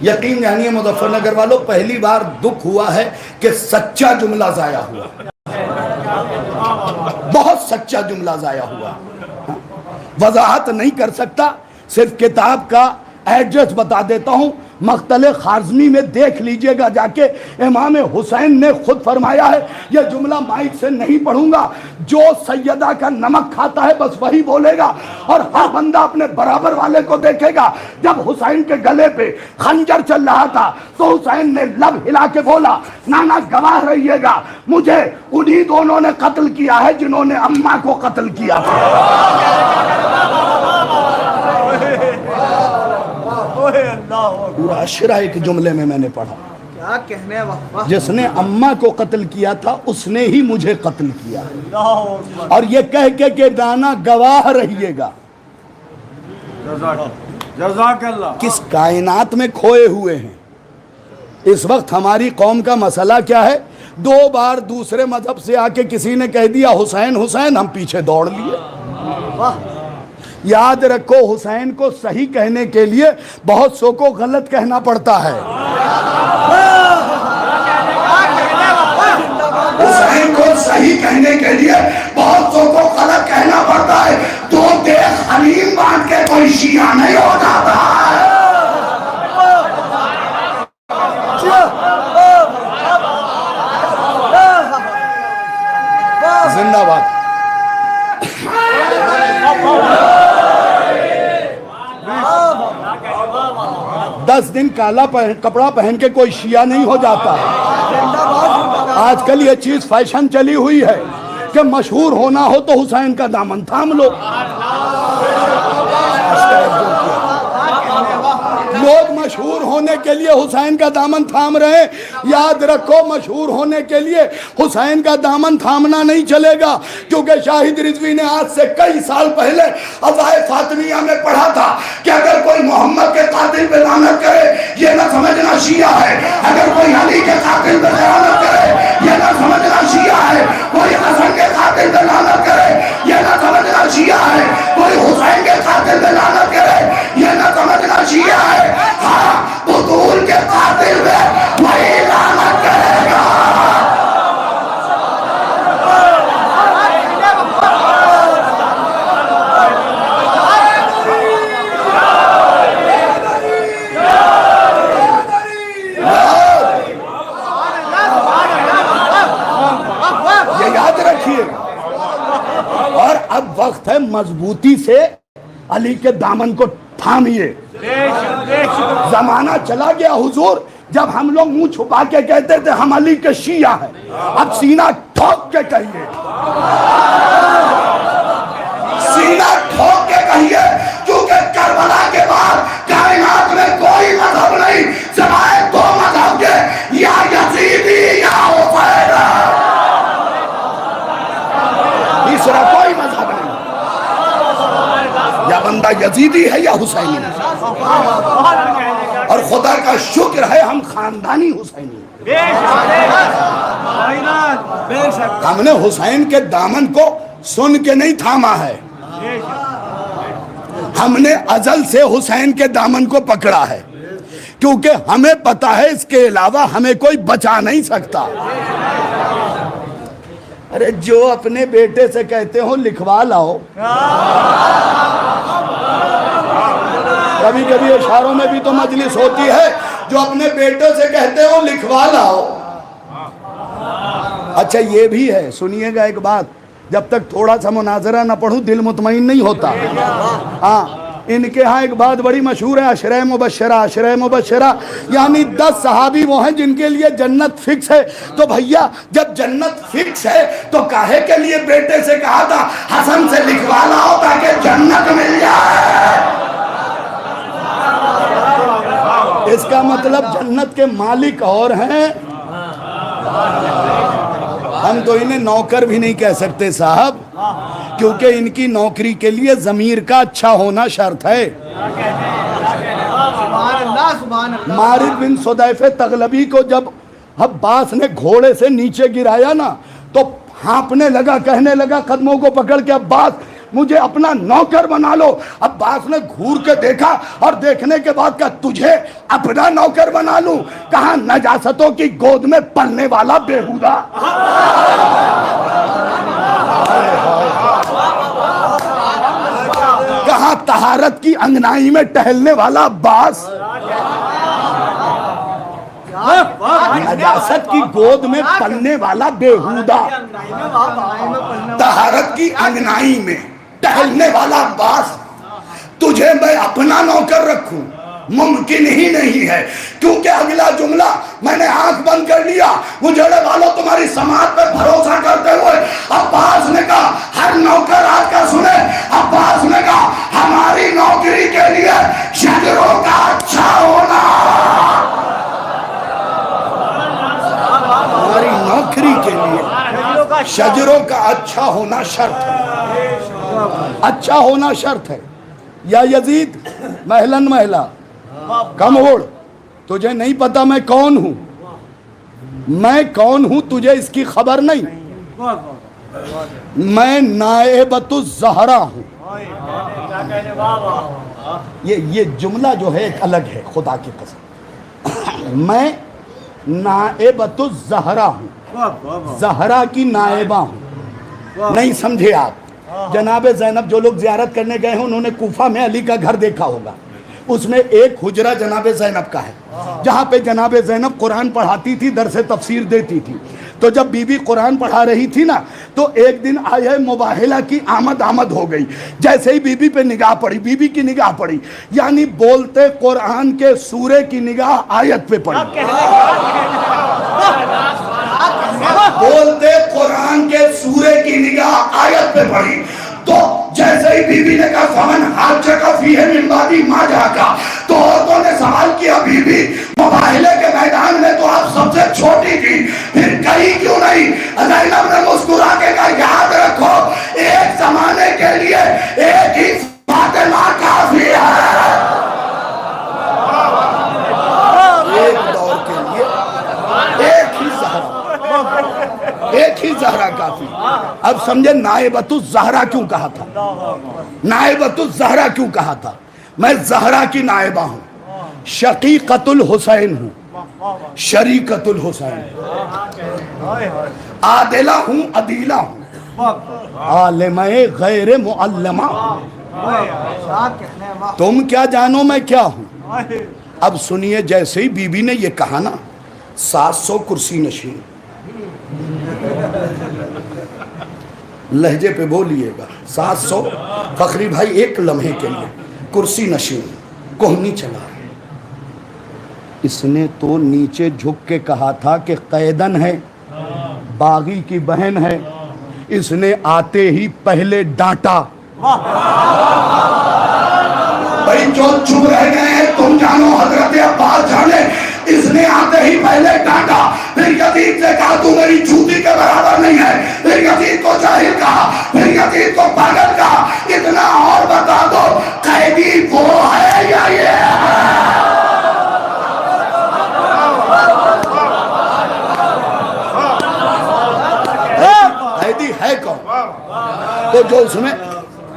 یقین جانیے مظفر نگر والوں، پہلی بار دکھ ہوا ہے کہ سچا جملہ ضائع ہوا، بہت سچا جملہ ضائع ہوا. وضاحت نہیں کر سکتا، صرف کتاب کا ایڈریس بتا دیتا ہوں. مقتل خارزمی میں دیکھ لیجئے گا جا کے، امام حسین نے خود فرمایا ہے، یہ جملہ مائک سے نہیں پڑھوں گا، جو سیدہ کا نمک کھاتا ہے بس وہی بولے گا، اور ہر بندہ اپنے برابر والے کو دیکھے گا. جب حسین کے گلے پہ خنجر چل رہا تھا تو حسین نے لب ہلا کے بولا، نانا گواہ رہیے گا، مجھے انہی دونوں نے قتل کیا ہے جنہوں نے اماں کو قتل کیا تھا. پورا عشرہ ایک جملے میں نے پڑھا. کیا کہنے، جس نے اماں کو قتل کیا تھا اس نے ہی مجھے قتل کیا، اور یہ کہہ کے کہ دانا گواہ رہیے گا. جزاک اللہ. کس کائنات میں کھوئے ہوئے ہیں. اس وقت ہماری قوم کا مسئلہ کیا ہے؟ 2 بار دوسرے مذہب سے آ کے کسی نے کہہ دیا حسین حسین، ہم پیچھے دوڑ لیے. یاد رکھو، حسین کو صحیح کہنے کے لیے بہت سو کو غلط کہنا پڑتا ہے. حسین کو صحیح کہنے کے لیے بہت سو کو غلط کہنا پڑتا ہے. 2 دیکھ حلیم باندھ کے کوئی شیعہ نہیں ہو جاتا ہے. زندہ باد. 10 دن کالا کپڑا پہن کے کوئی شیعہ نہیں ہو جاتا. آج کل یہ چیز فیشن چلی ہوئی ہے کہ مشہور ہونا ہو تو حسین کا دامن تھام لو. لوگ مشہور ہونے کے لیے حسین کا دامن تھام رہے ہیں. یاد رکھو، مشہور ہونے کے لیے حسین کا دامن تھامنا نہیں چلے گا، کیونکہ شاہد رضوی نے آج سے کئی سال پہلے عزائے فاطمیہ میں پڑھا تھا کہ اگر کوئی محمد کے قاتل پہ لعنت کرے یہ نہ سمجھنا شیعہ ہے، اگر کوئی علی کے قاتل پہ لعنت کرے یہ نہ سمجھنا شیعہ ہے، کوئی حسن کے قاتل پہ لعنت کرے یہ نہ سمجھنا شیعہ ہے، کوئی حسین کے قاتل پہ لعنت کرے یہ نہ سمجھنا شیعہ ہے. ہاں، بطول کے قاتل میں وہی لعنت کرے گا. یہ یاد رکھیے. اور اب وقت ہے مضبوطی سے علی کے دامن کو تھامیے. زمانہ چلا گیا حضور جب ہم لوگ منہ چھپا کے کہتے تھے ہم علی کے شیعہ ہیں. اب سینہ ٹھوک کے کہیے، سینہ ٹھوک کے کہیے، کیونکہ کربلا کے بعد کائنات میں کوئی مذہب نہیں سوائے 2 مذہب کے، یا یزیدی یا حسین. تیسرا کوئی مذہب نہیں. یا بندہ یزیدی ہے یا حسینی ہے. اور خدا کا شکر ہے ہم خاندانی حسینی ہیں. ہم نے حسین کے دامن کو سن کے نہیں تھاما ہے، ہم نے ازل سے حسین کے دامن کو پکڑا ہے، کیونکہ ہمیں پتا ہے اس کے علاوہ ہمیں کوئی بچا نہیں سکتا. ارے جو اپنے بیٹے سے کہتے ہو لکھوا لاؤ، کبھی کبھی اشاروں میں بھی تو مجلس ہوتی ہے، جو اپنے بیٹے سے کہتے ہو لکھوا لاؤ. اچھا یہ بھی ہے، سنیے گا ایک بات، جب تک تھوڑا سا مناظرہ نہ پڑھوں دل مطمئن نہیں ہوتا. ہاں، ان کے ہاں ایک بات بڑی مشہور ہے، عشرہ مبشرہ. عشرہ مبشرہ یعنی 10 صحابی وہ ہیں جن کے لیے جنت فکس ہے. تو بھیا جب جنت فکس ہے تو کاہے کے لیے بیٹے سے کہا تھا حسن سے لکھوا لاؤ تاکہ جنت مل جائے؟ اس کا مطلب جنت کے مالک اور ہیں، ہم تو انہیں نوکر بھی نہیں کہہ سکتے صاحب، کیونکہ ان کی نوکری کے لیے ضمیر کا اچھا ہونا شرط ہے. مارد بن صدیف تغلبی کو جب عباس نے گھوڑے سے نیچے گرایا نا تو ہانپنے لگا، کہنے لگا قدموں کو پکڑ کے عباس مجھے اپنا نوکر بنا لو. عباس نے گھور کے دیکھا اور دیکھنے کے بعد کہا تجھے اپنا نوکر بنا لوں؟ کہاں نجاستوں کی گود میں پلنے والا بیہودہ. کہاں طہارت کی انگنائی میں ٹہلنے والا عباس. نجاست کی گود میں پلنے والا بیہودہ، طہارت کی انگنائی میں ٹہلنے والا عباس. تجھے میں اپنا نوکر رکھوں؟ ممکن ہی نہیں ہے، کیونکہ اگلا جملہ میں نے آنکھ بند کر لیا. مجھے والوں تمہاری سماعت پہ بھروسہ کرتے ہوئے عباس نے کہا ہر نوکر آج کا سنے. عباس نے کہا ہماری نوکری کے لیے شجروں کا اچھا ہونا، ہماری نوکری کے لیے شجروں کا اچھا ہونا شرط ہے. اچھا ہونا شرط ہے. یا یزید محلن محلہ کم اوڑ، تجھے نہیں پتا میں کون ہوں؟ میں کون ہوں تجھے اس کی خبر نہیں؟ میں نائبۃ الزہرا ہوں. یہ جملہ جو ہے ایک الگ ہے، خدا کی قسم. میں نائبۃ الزہرا ہوں، زہرا کی نائبہ ہوں. نہیں سمجھے آپ؟ جناب زینب، جو لوگ زیارت کرنے گئے ہیں انہوں نے کوفہ میں علی کا گھر دیکھا ہوگا. اس میں ایک حجرہ جناب زینب کا ہے جہاں پہ جناب زینب قرآن پڑھاتی تھی، درس تفسیر دیتی تھی. تو جب بی بی قرآن پڑھا رہی تھی نا تو ایک دن آیہ مباہلہ کی آمد ہو گئی. جیسے ہی بی بی پہ نگاہ پڑی، بی بی کی نگاہ پڑی، یعنی بولتے قرآن کے سورے کی نگاہ آیت پہ پڑی. بولتے قرآن کے سورے کی نگاہ آیت پہ پڑی. تو جیسے ہی بی بی نے کہا فمن حاجک فیہ من بعد ما جاءک، تو عورتوں نے سوال کیا بی بی مباہلے کے میدان میں تو آپ سب سے چھوٹی تھی، پھر کہی کیوں نہیں؟ زینب نے مسکرا کے کہا یاد رکھو ایک زمانے کے لیے ایک ہی فاطمہ کافی ہے. ایک دور کے لیے ایک ہی زہرا، ایک ہی زہرا کافی. اب سمجھے نائبۃ الزہرا کیوں کہا تھا؟ نائبۃ الزہرا کیوں کہا تھا؟ میں زہرا کی نائبہ ہوں، شقیقۃ الحسین ہوں، شریکۃ الحسین، عادلہ ہوں، عدیلہ ہوں، عالمہ غیر معلمہ. تم کیا جانو میں کیا ہوں؟ اب سنیے، جیسے ہی بی بی نے یہ کہا نا 700 کرسی نشین، لہجے پہ بولیے گا 700 فخری بھائی ایک لمحے کے لیے کرسی نشین کوہنی چلا رہے. اس نے تو نیچے جھک کے کہا تھا کہ قیدن ہے، باغی کی بہن ہے. اس نے آتے ہی پہلے ڈانٹا. بھائی جو چپ رہ گئے ہیں تم جانو، حضرت عباس جانے. اس نے آتے ہی پہلے ڈانٹا، پھر یزید سے کہا تو میری جوتی کے برابر نہیں ہے، پھر یزید کو جاہل کہا، پھر یزید کو پاگل کہا. اتنا اور بتا دو قیدی وہ ہے یا یہ ہے؟ قیدی ہے کون؟ تو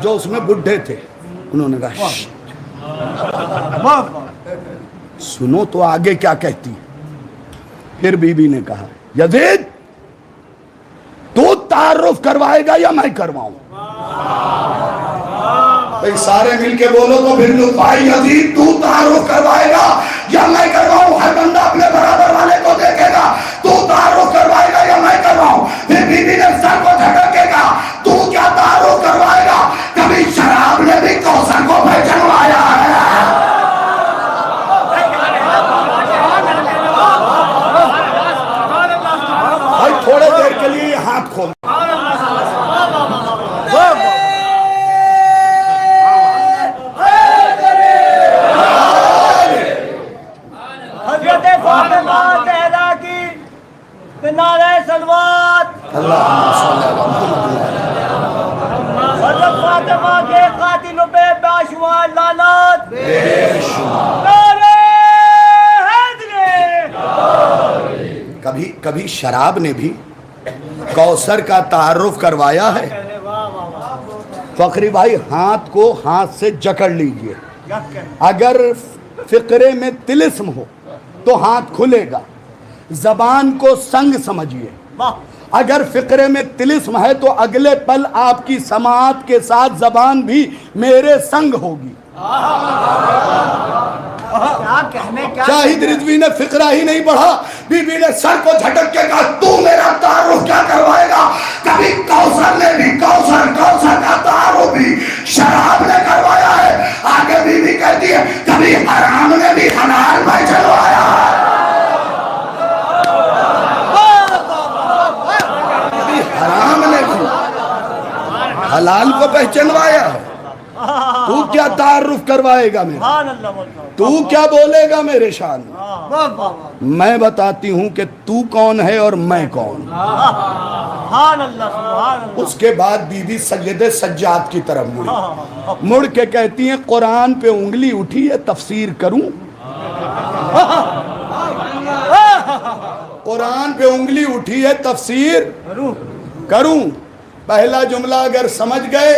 جو اس میں بڈھے تھے انہوں نے کہا سنو تو آگے کیا کہتی. پھر بی بی نے کہا یزید تو تعارف کروائے گا یا میں کرواؤں؟ بھئی سارے مل کے بولو تو پھر لوگ بھائی یزید تو تعارف کروائے گا یا میں کرواؤں؟ ہر بندہ اپنے برابر والے کو دیکھے گا. تو تعارف کروائے گا یا میں کرواؤں؟ پھر بی بی نے سر کو جھٹک کے کہا تو کیا تعارف کروائے گا؟ کبھی شراب نے بھی کوثر کو پہچنوایا ہے؟ تھوڑے دیر کے لیے یہ ہاتھ کھول. حضرت فاطمہ زہرا کی نعرہ صلوات. حضرت فاطمہ کے قاتلوں پہ باشمار لعنت. نعرہ حیدری. کبھی شراب نے بھی کوثر کا تعارف کروایا ہے؟ فخری بھائی ہاتھ کو ہاتھ سے جکڑ لیجئے. اگر فقرے میں طلسم ہو تو ہاتھ کھلے گا. زبان کو سنگ سمجھیے. اگر فقرے میں طلسم ہے تو اگلے پل آپ کی سماعت کے ساتھ زبان بھی میرے سنگ ہوگی. شاہد رضوی نے فقرہ ہی نہیں پڑھا, بی بی نے سر کو جھٹک کے کہا تو میرا تعارف کیا کروائے گا؟ کبھی کوثر نے بھی کوثر کا تعارف بھی شراب نے کروایا ہے. آگے بی بی کہتی ہے کبھی حرام نے بھی حلال میں چلوایا ہے. کبھی حرام نے بھی حلال کو پہچنوایا ہے. تو کیا تعارف کروائے گا میرا؟ تو کیا بولے گا میرے شان میں؟ میں بتاتی ہوں کہ تو کون ہے اور میں کون. اس کے بعد بی بی سید سجاد کی طرف مڑی, مڑ کے کہتی ہیں قرآن پہ انگلی اٹھی ہے تفسیر کروں؟ قرآن پہ انگلی اٹھی ہے تفسیر کروں؟ پہلا جملہ اگر سمجھ گئے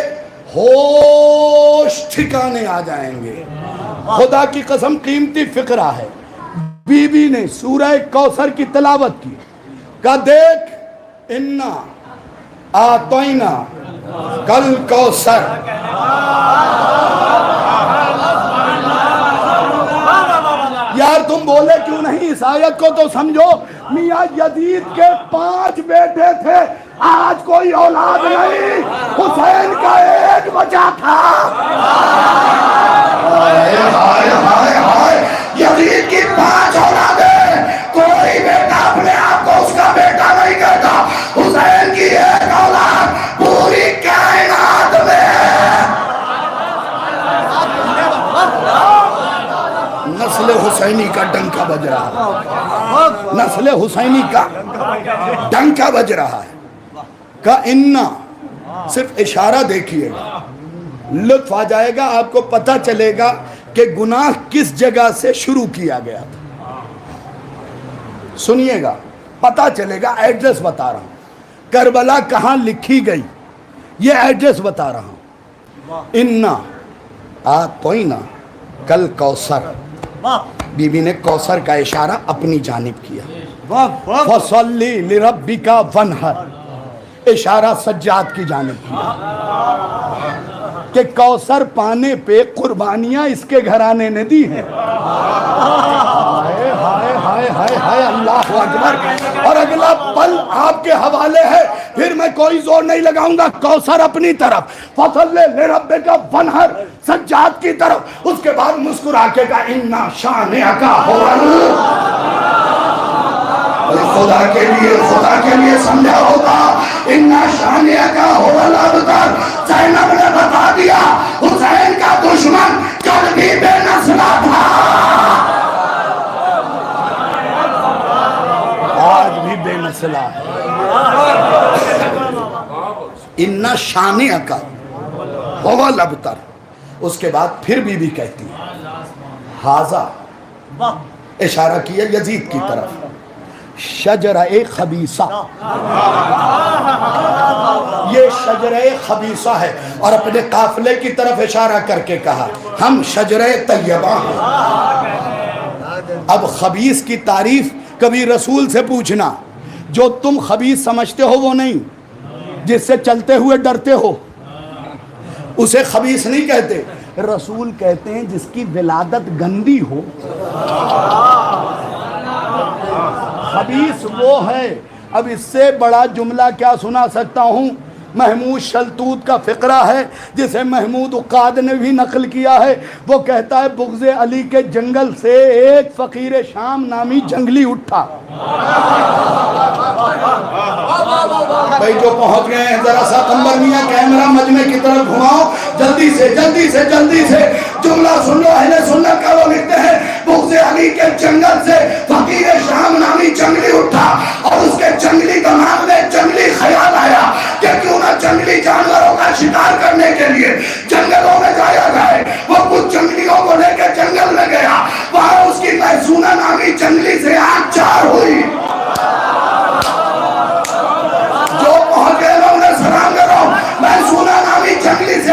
ہوش ٹھکانے آ جائیں گے. خدا کی قسم قیمتی فقرہ ہے. بی بی نے سورہ کوثر کی تلاوت کی, کہا دیکھ انا آتینا کل کوثر. یار تم بولے کیوں نہیں؟ اس آیت کو تو سمجھو. میاں یزید کے 5 بیٹے تھے, آج کوئی اولاد نہیں, حسین کا ایک بچہ تھا. یزید کی 5 اولادیں, کوئی بیٹا اپنے آپ کو اس کا بیٹا نہیں کہتا. حسین کی ایک اولاد پوری کائنات میں. نسل حسینی کا ڈنکا بج رہا ہے, نسل حسینی کا ڈنکا بج رہا ہے. کا انا صرف اشارہ دیکھیے گا, لطف آ جائے گا, آپ کو پتہ چلے گا کہ گناہ کس جگہ سے شروع کیا گیا تھا. سنیے گا پتہ چلے گا. ایڈریس بتا رہا ہوں, کربلا کہاں لکھی گئی یہ ایڈریس بتا رہا ہوں. انا آتینا کل کوثر. بی بی نے کوثر کا اشارہ اپنی جانب کیا. فصلی لربک وانحر, اشارہ سجاد کی جانب کیا کہ کوثر پانے پہ قربانیاں اس کے گھرانے نے دی ہیں. ہائے ہائے ہائے ہائے ہائے, اللہ اکبر. اور اگلا پل آپ کے حوالے ہے, پھر میں کوئی زور نہیں لگاؤں گا. کوثر اپنی طرف, فصلی لربک وانحر سجاد کی طرف. اس کے بعد مسکرا کے کہا انا شانئک هو. خدا کے لیے سمجھا ہوگا. انا شانئک هو الابتر. زینب نے بتا دیا حسین کا دشمن کل بھی بے نسلہ تھا, آج بھی بے نسلہ ہے. انا شانئک هو الابتر. اس کے بعد پھر بی بی کہتی ہے حاذا, اشارہ کیا یزید کی طرف, شجرہ خبیثہ. یہ شجرہ خبیثہ ہے. اور اپنے قافلے کی طرف اشارہ کر کے کہا ہم شجرہ طیبہ ہیں. اب خبیث کی تعریف کبھی رسول سے پوچھنا. جو تم خبیث سمجھتے ہو وہ نہیں, جس سے چلتے ہوئے ڈرتے ہو اسے خبیث نہیں کہتے. رسول کہتے ہیں جس کی ولادت گندی ہو. خبیث وہ ہے. اب اس سے بڑا جملہ کیا سنا سکتا ہوں. محمود شلتوت کا فقرہ ہے جسے محمود عقاد نے بھی نقل کیا ہے. وہ کہتا ہے بغض علی کے جنگل سے ایک فقیر شام نامی جنگلی اٹھا. بھائی جو پہنچ گئے ہیں ذرا سا قمر میاں کیمرہ مجمع کی طرف گھماؤ, جلدی سے جلدی سے جلدی سے جملہ سن لو. اہل سنت کا وہ لکھتے ہیں بغض علی کے جنگل سے فقیر شام نامی جنگلی اٹھا, اور اس کے جنگلی دماغ میں جنگلی خیال آیا کہ کیوں نہ جنگلی جانوروں کا شکار کرنے کے لیے جنگلوں میں جایا جائے. وہ کچھ جنگلیوں کو لے کے جنگل میں گیا, وہاں اس کی محسونہ نامی جنگلی سے آنکھ چار ہوئی. جو پہنچ گئے انہیں سلام کرو. محسونہ نامی جنگلی سے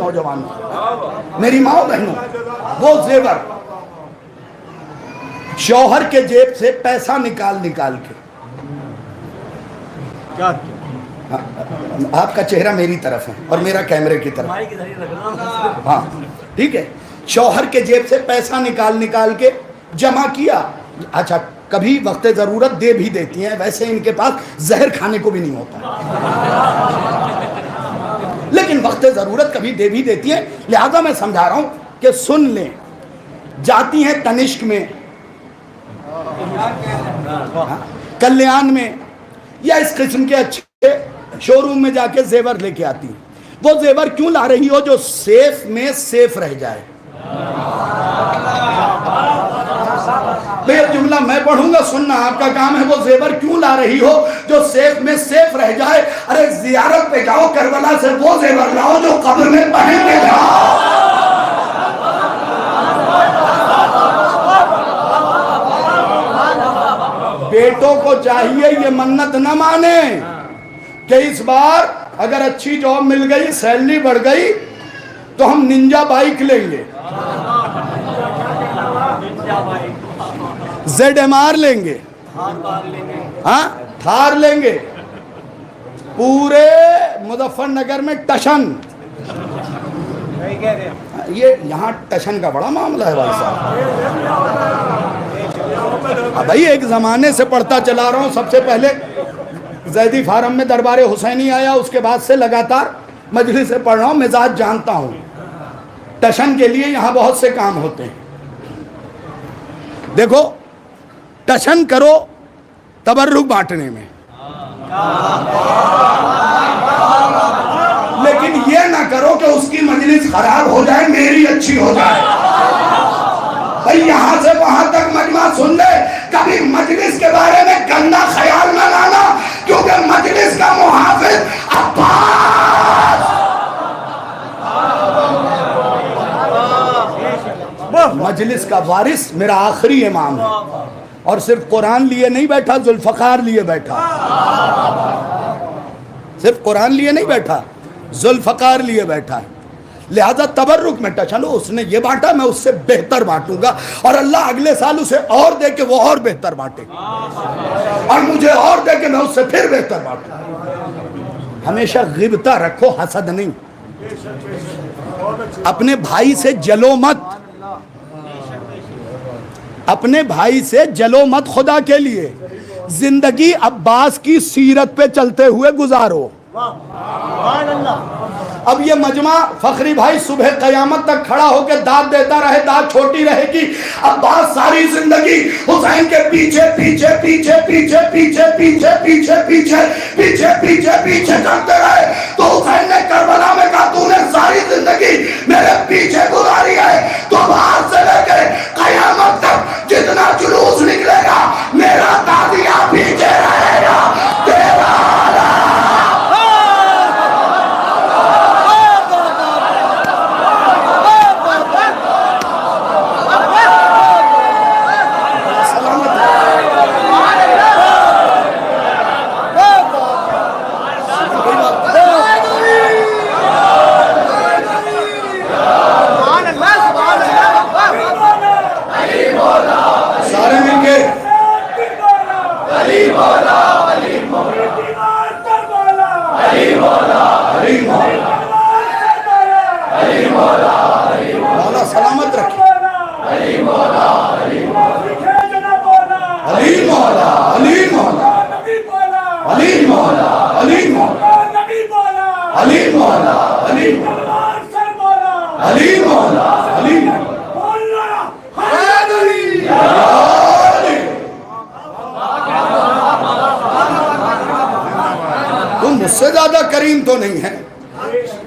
نوجوانوں، میری ماں بہنوں، وہ زیور شوہر کے جیب سے پیسہ نکال کے، آپ کا چہرہ میری طرف ہے اور میرا کیمرے کی طرف، ہاں ٹھیک ہے، شوہر کے جیب سے پیسہ نکال کے جمع کیا. اچھا کبھی وقت ضرورت دے بھی دیتی ہیں، ویسے ان کے پاس زہر کھانے کو بھی نہیں ہوتا، لیکن وقت ضرورت کبھی دے بھی دیتی ہیں. لہذا میں سمجھا رہا ہوں کہ سن لیں. جاتی ہیں تنشک میں، کلیان میں، یا اس قسم کے اچھے شو روم میں جا کے زیور لے کے آتی ہیں. وہ زیور کیوں لا رہی ہو؟ جو سیف میں سیف رہ جائے. یہ جملہ میں پڑھوں گا، سننا آپ کا کام ہے. وہ زیور کیوں لا رہی ہو؟ جو سیف میں سیف رہ جائے. ارے زیارت پہ جاؤ کربلا سے، وہ زیور لاؤ جو قبر میں پہن کے جاؤ. بیٹوں کو چاہیے یہ منت نہ مانے کہ اس بار اگر اچھی جاب مل گئی، سیلری بڑھ گئی تو ہم ننجا بائک لیں گے، ZMR لیں گے، ہاں تھار لیں گے. پورے مظفر نگر میں ٹشن، یہ یہاں ٹشن کا بڑا معاملہ ہے بھائی صاحب. بھائی ایک زمانے سے پڑھتا چلا رہا ہوں. سب سے پہلے زیدی فارم میں دربار حسینی آیا، اس کے بعد سے لگاتار مجلس سے پڑھ رہا ہوں، مزاج جانتا ہوں. ٹشن کے لیے یہاں بہت سے کام ہوتے ہیں. دیکھو ٹشن کرو تبرک بانٹنے میں، لیکن یہ نہ کرو کہ اس کی مجلس خراب ہو جائے، میری اچھی ہو جائے. بھئی یہاں سے وہاں تک مجمع سن لے، کبھی مجلس کے بارے میں گندا خیال نہ لانا، کیونکہ مجلس کا محافظ عباس، مجلس کا وارث میرا آخری امام ہے. اور صرف قرآن لیے نہیں بیٹھا، ذوالفقار لیے بیٹھا. صرف قرآن لیے نہیں بیٹھا، ذوالفقار لیے بیٹھا ہے. لہذا تبرک میں چلو اس نے یہ بانٹا، میں اس سے بہتر بانٹوں گا، اور اللہ اگلے سال اسے اور دے کے وہ اور بہتر بانٹے، اور مجھے اور دے کے میں اس سے پھر بہتر بانٹوں. ہمیشہ غبطہ رکھو، حسد نہیں. اپنے بھائی سے جلو مت، اپنے بھائی سے جلو مت. خدا کے لیے زندگی عباس کی سیرت پہ چلتے ہوئے گزارو. اب یہ مجمع فخری بھائی صبح قیامت تک کھڑا ہو کے داد دیتا رہے، داد چھوٹی رہے گی. عباس ساری زندگی حسین کے پیچھے پیچھے پیچھے پیچھے پیچھے پیچھے پیچھے پیچھے پیچھے پیچھے پیچھے چلتے رہے. تو حسین نے کربلا میں کہا تو نے ساری زندگی میرے پیچھے گزاری ہے، تو باہر سے لے کے قیامت تک جتنا جلوس نکلے گا میرا تازیہ پیچھے رہے گا. تیرا مجھ سے زیادہ کریم تو نہیں ہے.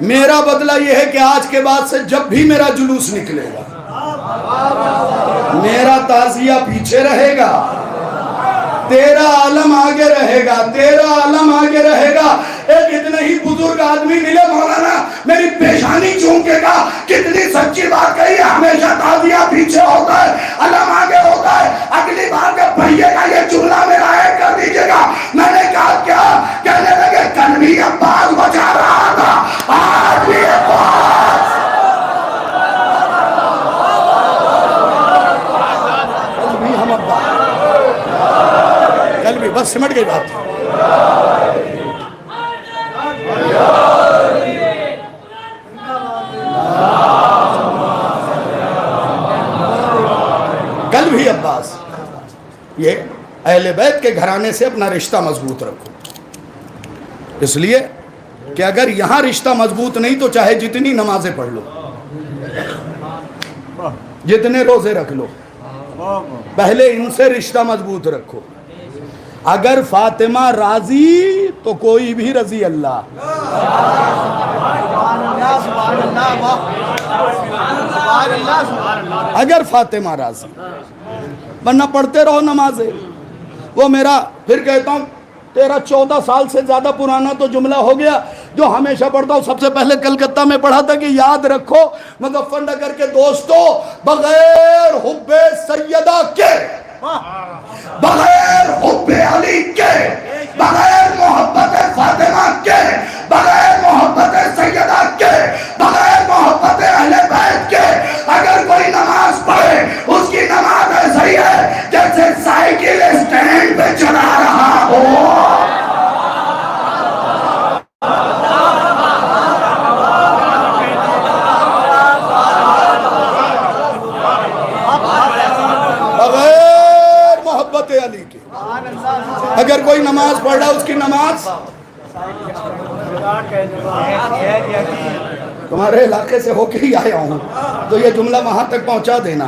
میرا بدلہ یہ ہے کہ آج کے بعد سے جب بھی میرا جلوس نکلے گا میرا تعزیہ پیچھے رہے گا، تیرا عالم آگے رہے گا، تیرا عالم آگے رہے گا. ایک اتنے ہی بزرگ آدمی ملے، مولانا میری پیشانی چونکے گا، کتنی سچی بات کہی ہے. ہمیشہ تعزیہ پیچھے ہوتا ہے، علم آگے ہوتا ہے. اگلی بار کے پہیے کا یہ جملہ میرا ایک کر دیجئے گا. میں نے کہا کیا؟ کہنے لگے کل بھی عباس بچا رہا تھا، آج بھی عباس بس سمٹ گئی بات. کل بھی عباس یہ اہل بیت کے گھرانے سے اپنا رشتہ مضبوط رکھو، اس لیے کہ اگر یہاں رشتہ مضبوط نہیں تو چاہے جتنی نمازیں پڑھ لو، جتنے روزے رکھ لو، پہلے ان سے رشتہ مضبوط رکھو. اگر فاطمہ راضی تو کوئی بھی رضی اللہ. اگر فاطمہ راضی، ورنہ پڑھتے رہو نمازیں. وہ میرا پھر کہتا ہوں 13-14 سال سے زیادہ پرانا تو جملہ ہو گیا جو ہمیشہ پڑھتا ہوں. سب سے پہلے کلکتہ میں پڑھا تھا کہ یاد رکھو مظفر نگر کے دوستو، بغیر حب سیدہ کے، بغیر حب علی کے، بغیر محبت فاطمہ کے، بغیر محبت سیدہ کے، بغیر محبت اہل بیت کے اگر کوئی نماز پڑھے اس کی نماز ایسی ہے جیسے سائیکل اسٹینڈ پہ چلا رہا ہو. بغیر محبت علی کے اگر کوئی نماز پڑھ رہا اس کی نماز، تمہارے علاقے سے ہو کے ہی آیا ہوں تو یہ جملہ وہاں تک پہنچا دینا.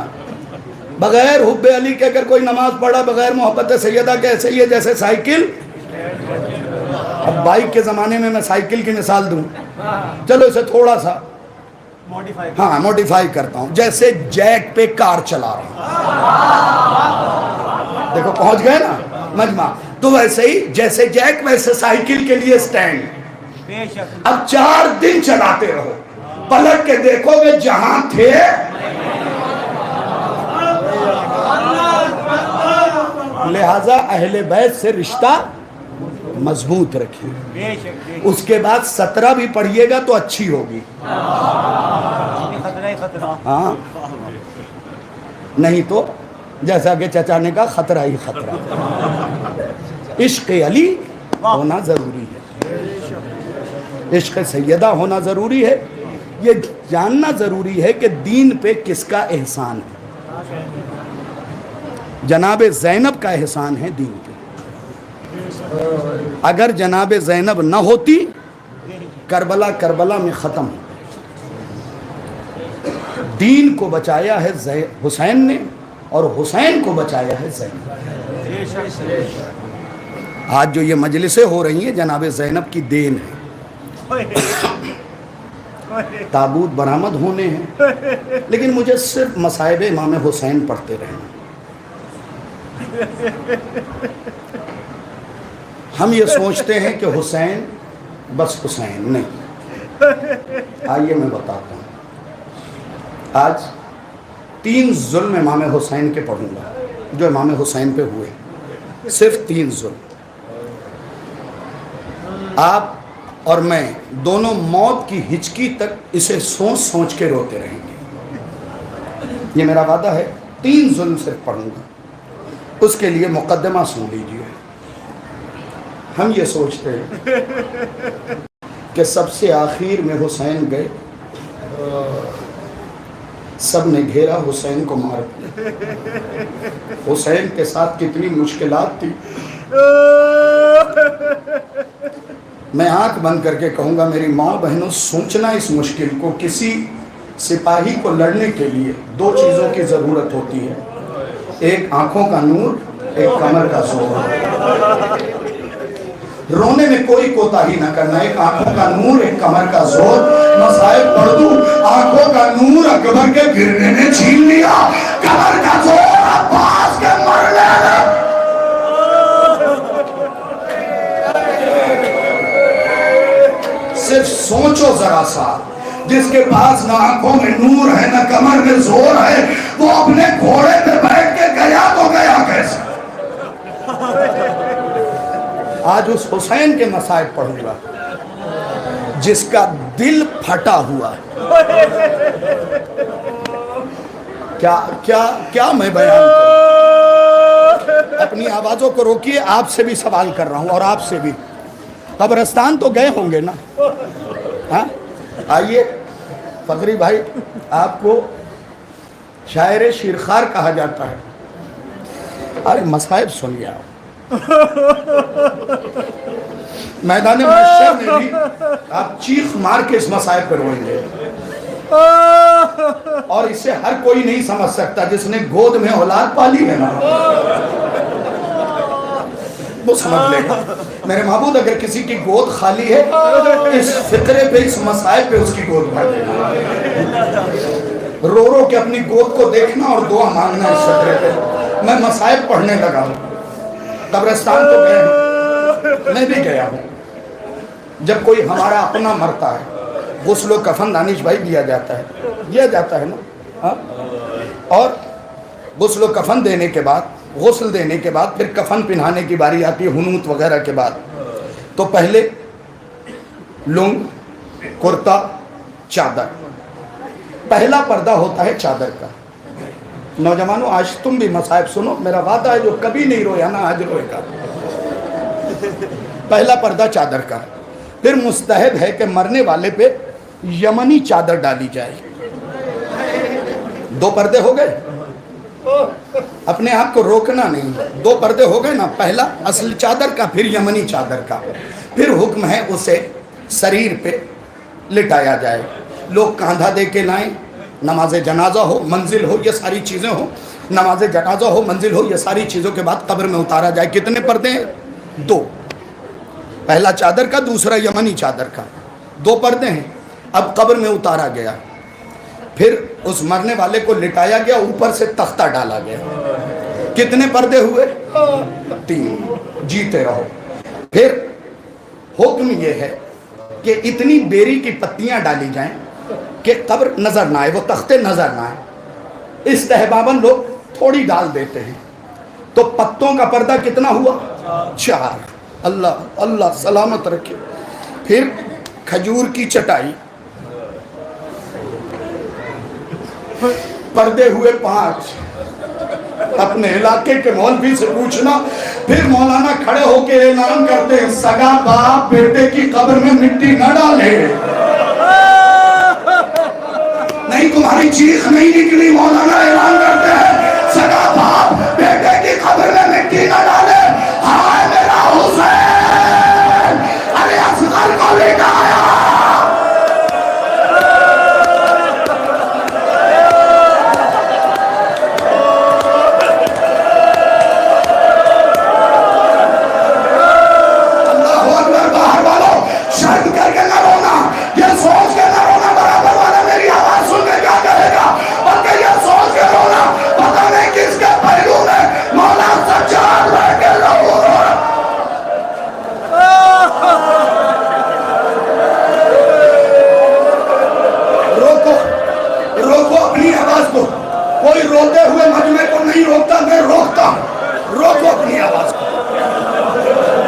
بغیر حب علی کے اگر کوئی نماز پڑھا بغیر محبت سیدہ کے ایسے ہی ہے جیسے سائیکل. اب بائک کے زمانے میں سائیکل کی مثال دوں، چلو اسے تھوڑا سا موڈیفائی کرتا ہوں، جیسے جیک پہ کار چلا رہا ہوں. دیکھو پہنچ گئے نا مجمع. تو ویسے ہی جیسے جیک ویسے سائیکل کے لیے سٹینڈ. اب 4 دن چلاتے رہو، پلٹ کے دیکھو گے جہاں تھے لہذا اہل بیت سے رشتہ مضبوط رکھیے. اس کے بعد 17 بھی پڑھیے گا تو اچھی ہوگی. ہاں نہیں تو جیسا کہ چچا نے کہا خطرہ ہی خطرہ. عشق علی ہونا ضروری ہے، عشق سیدہ ہونا ضروری ہے. یہ جاننا ضروری ہے کہ دین پہ کس کا احسان ہے. جناب زینب کا احسان ہے دین پہ. اگر جناب زینب نہ ہوتی کربلا میں ختم. دین کو بچایا ہے حسین نے اور حسین کو بچایا ہے زینب. آج جو یہ مجلسیں ہو رہی ہیں جناب زینب کی دین ہے. تابوت برآمد ہونے ہیں لیکن مجھے صرف مصائب امام حسین پڑھتے رہنا. ہم یہ سوچتے ہیں کہ حسین بس حسین نہیں. آئیے میں بتاتا ہوں. آج 3 ظلم امام حسین کے پڑھوں گا جو امام حسین پہ ہوئے. صرف 3 ظلم. آپ اور میں دونوں موت کی ہچکی تک اسے سوچ سوچ کے روتے رہیں گے. یہ میرا وعدہ ہے. 3 ظلم صرف پڑھوں گا. اس کے لیے مقدمہ سن لیجیے. ہم یہ سوچتے ہیں کہ سب سے آخر میں حسین گئے، سب نے گھیرا حسین کو مار دیا. حسین کے ساتھ کتنی مشکلات تھی. میں آنکھ بند کر کے کہوں گا میری ماں بہنوں سوچنا اس مشکل کو. کسی سپاہی کو لڑنے کے لیے 2 چیزوں کی ضرورت ہوتی ہے. ایک آنکھوں کا نور، ایک کمر کا زور. رونے میں کوئی کوتاہی نہ کرنا. ایک آنکھوں کا نور، ایک کمر کا زور. مصائب پڑھ دوں. آنکھوں کا نور اکبر کے گرنے نے چھین لیا، کمر کا زور عباس کے مرنے نے. صرف سوچو ذرا سا، جس کے پاس نہ آنکھوں میں نور ہے نہ کمر میں زور ہے، وہ اپنے گھوڑے پہ بیٹھ کے گیا تو گیا کیسے؟ آج اس حسین کے مصائب پڑھوں گا جس کا دل پھٹا ہوا ہے. کیا میں بیان کروں؟ اپنی آوازوں کو روکیے. آپ سے بھی سوال کر رہا ہوں اور آپ سے بھی. قبرستان تو گئے ہوں گے نا؟ ہاں آئیے فقری بھائی, آپ کو شاعر شیرخوار کہا جاتا ہے. ارے مصائب سنیے آپ. میدان محشر میں بھی آپ چیخ مار کے اس مصائب پر روئیں گے, اور اسے ہر کوئی نہیں سمجھ سکتا جس نے گود میں اولاد پالی ہے نا, وہ سمجھ لے گا. میرے معبود اگر کسی کی گود خالی ہے, اس فطرے پہ, اس مصائب پہ اس کی گود بھر دینا, رو رو کے اپنی گود کو دیکھنا اور دعا مانگنا اس فطرے پہ. میں مصائب پڑھنے لگا ہوں. قبرستان تو گئے ہوں, میں بھی گیا ہوں. جب کوئی ہمارا اپنا مرتا ہے, غسل و کفن دانش بھائی دیا جاتا ہے نا, اور غسل و کفن دینے کے بعد, غسل دینے کے بعد پھر کفن پہنانے کی باری آتی ہے ہنوت وغیرہ کے بعد. تو پہلے لنگ, کرتا, چادر. پہلا پردہ ہوتا ہے چادر کا. نوجوانوں آج تم بھی مصائب سنو, میرا وعدہ ہے جو کبھی نہیں رویا نا آج روئے گا. پہلا پردہ چادر کا. پھر مستحب ہے کہ مرنے والے پہ یمنی چادر ڈالی جائے. 2 پردے ہو گئے, اپنے آپ کو روکنا نہیں. 2 پردے ہو گئے نا, پہلا اصل چادر کا, پھر یمنی چادر کا. پھر حکم ہے اسے سریر پہ لٹایا جائے. لوگ کاندھا دے کے لائیں, نماز جنازہ ہو, منزل ہو, یہ ساری چیزیں ہو. نماز جنازہ ہو, منزل ہو, یہ ساری چیزوں کے بعد قبر میں اتارا جائے. کتنے پردے ہیں؟ 2. پہلا چادر کا, دوسرا یمنی چادر کا. 2 پردے ہیں. اب قبر میں اتارا گیا, پھر اس مرنے والے کو لٹایا گیا, اوپر سے تختہ ڈالا گیا. کتنے پردے ہوئے؟ 3. جیتے رہو. پھر حکم یہ ہے کہ اتنی بیری کی پتیاں ڈالی جائیں کہ قبر نظر نہ آئے, وہ تختے نظر نہ آئے. استحباباً لوگ تھوڑی ڈال دیتے ہیں. تو پتوں کا پردہ کتنا ہوا؟ 4. اللہ اللہ سلامت رکھے. پھر کھجور کی چٹائی, پردے ہوئے 5. اپنے علاقے کے مولوی سے پوچھنا. پھر مولانا کھڑے ہو کے اعلان کرتے ہیں, سگا باپ بیٹے کی قبر میں مٹی نہ ڈالے. نہیں تمہاری چیخ نہیں نکلی, مولانا اعلان کرتے ہیں, سگا باپ بیٹے کی قبر میں مٹی نہ ڈالے. ہائے میرا حسین, علی اصغر کو لٹایا. کوئی روتے ہوئے مجمع کو نہیں روکتا, میں روکتا ہوں. روکو اپنی آواز کو.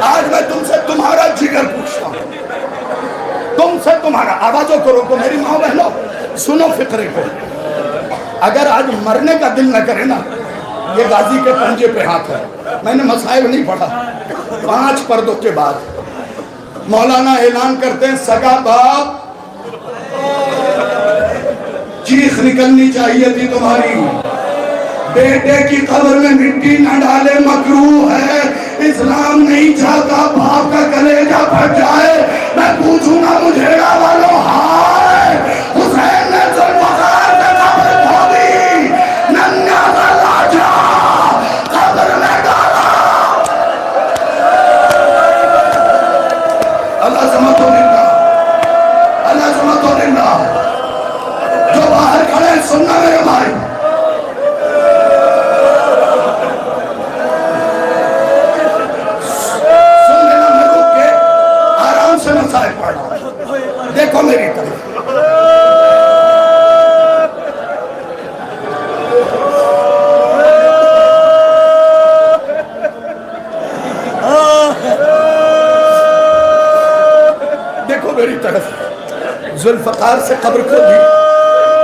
آج میں تم سے تمہارا جگر پوچھتا ہوں, تم سے تمہارا. آوازوں کو روکو میری ماں بہنوں, سنو فقرے کو. اگر آج مرنے کا دل نہ کرے نا, یہ غازی کے پنجے پہ ہاتھ ہے. میں نے مصائب نہیں پڑھا. 5 پردوں کے بعد مولانا اعلان کرتے ہیں, سگا باپ, چیخ نکلنی چاہیے تھی تمہاری, بیٹے کی قبر میں مٹی نہ ڈالے, مکروہ ہے. اسلام نہیں چاہتا باپ کا کلیجہ پھٹ جائے. میں پوچھوں گا مجھیڑا والوں, ہائے حسین نے ذوالفقار سے قبر کھودی, ننگا سا لاچا قبر میں ڈالا. اللہ سمت و للہ, اللہ سمت و للہ. جو باہر کھڑے ہیں سننا میرے بھائی, سن لینا. میں رک کے آرام سے مسائل پڑھ رہا ہوں, دیکھو میری طرف. دیکھو میری طرف. ذوالفقار سے قبر کھودی.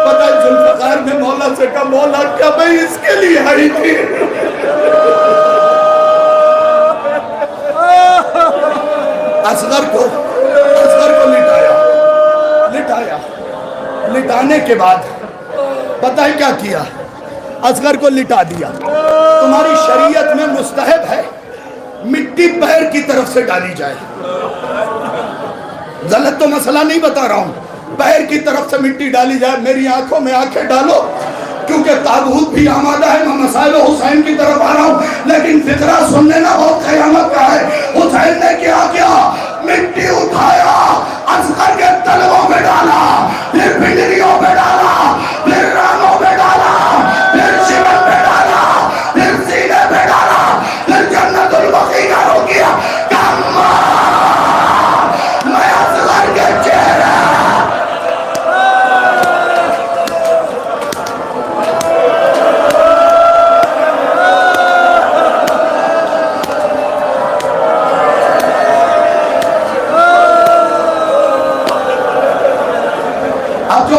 پتہ ہے ذوالفقار نے مولا سے کہا, مولا کیا میں اس کے لیے آئی تھی؟ اصغر کو لٹایا. لٹانے کے بعد پتہ ہے کیا کیا؟ اصغر کو لٹا دیا. تمہاری شریعت میں مستحب ہے مٹی پیر کی طرف سے ڈالی جائے. غلط تو مسئلہ نہیں بتا رہا ہوں. پیر کی طرف سے مٹی ڈالی جائے. میری آنکھوں میں آنکھیں ڈالو کیونکہ تابوت بھی آمادہ ہے. میں مسائل حسین کی طرف آ رہا ہوں لیکن فقرہ سن لینا بہت قیامت کا ہے. حسین نے کیا مٹی اٹھایا, اصغر کے تلووں پہ ڈالا, پھر پنڈلیوں پہ ڈالا, پھر رانوں پہ ڈالا, پھر شمل پہ ڈالا, پھر سینے پہ ڈالا, پھر جنت البقیع کا روکیا. میں اصغر کے چہرے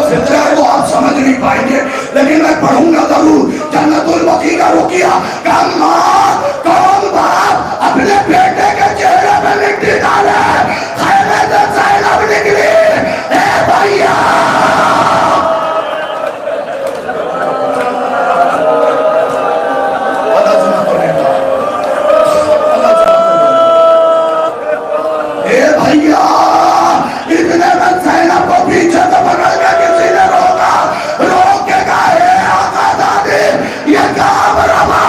فطرہ ہے وہ آپ سمجھ نہیں پائیں گے لیکن میں پڑھوں گا ضرور. جنت البقیع کا روکیا کہ ماں کون باپ اپنے بیٹے کے چہرے پہ مٹی ڈالے. خیمے سے زینب نکلی, اے بھائیا اے بھائیا اتنے میں زینب کو پیچھے سے پکڑ کے کسی نے روکا, روک کے کہا اے آقا دادی یہ کام روا.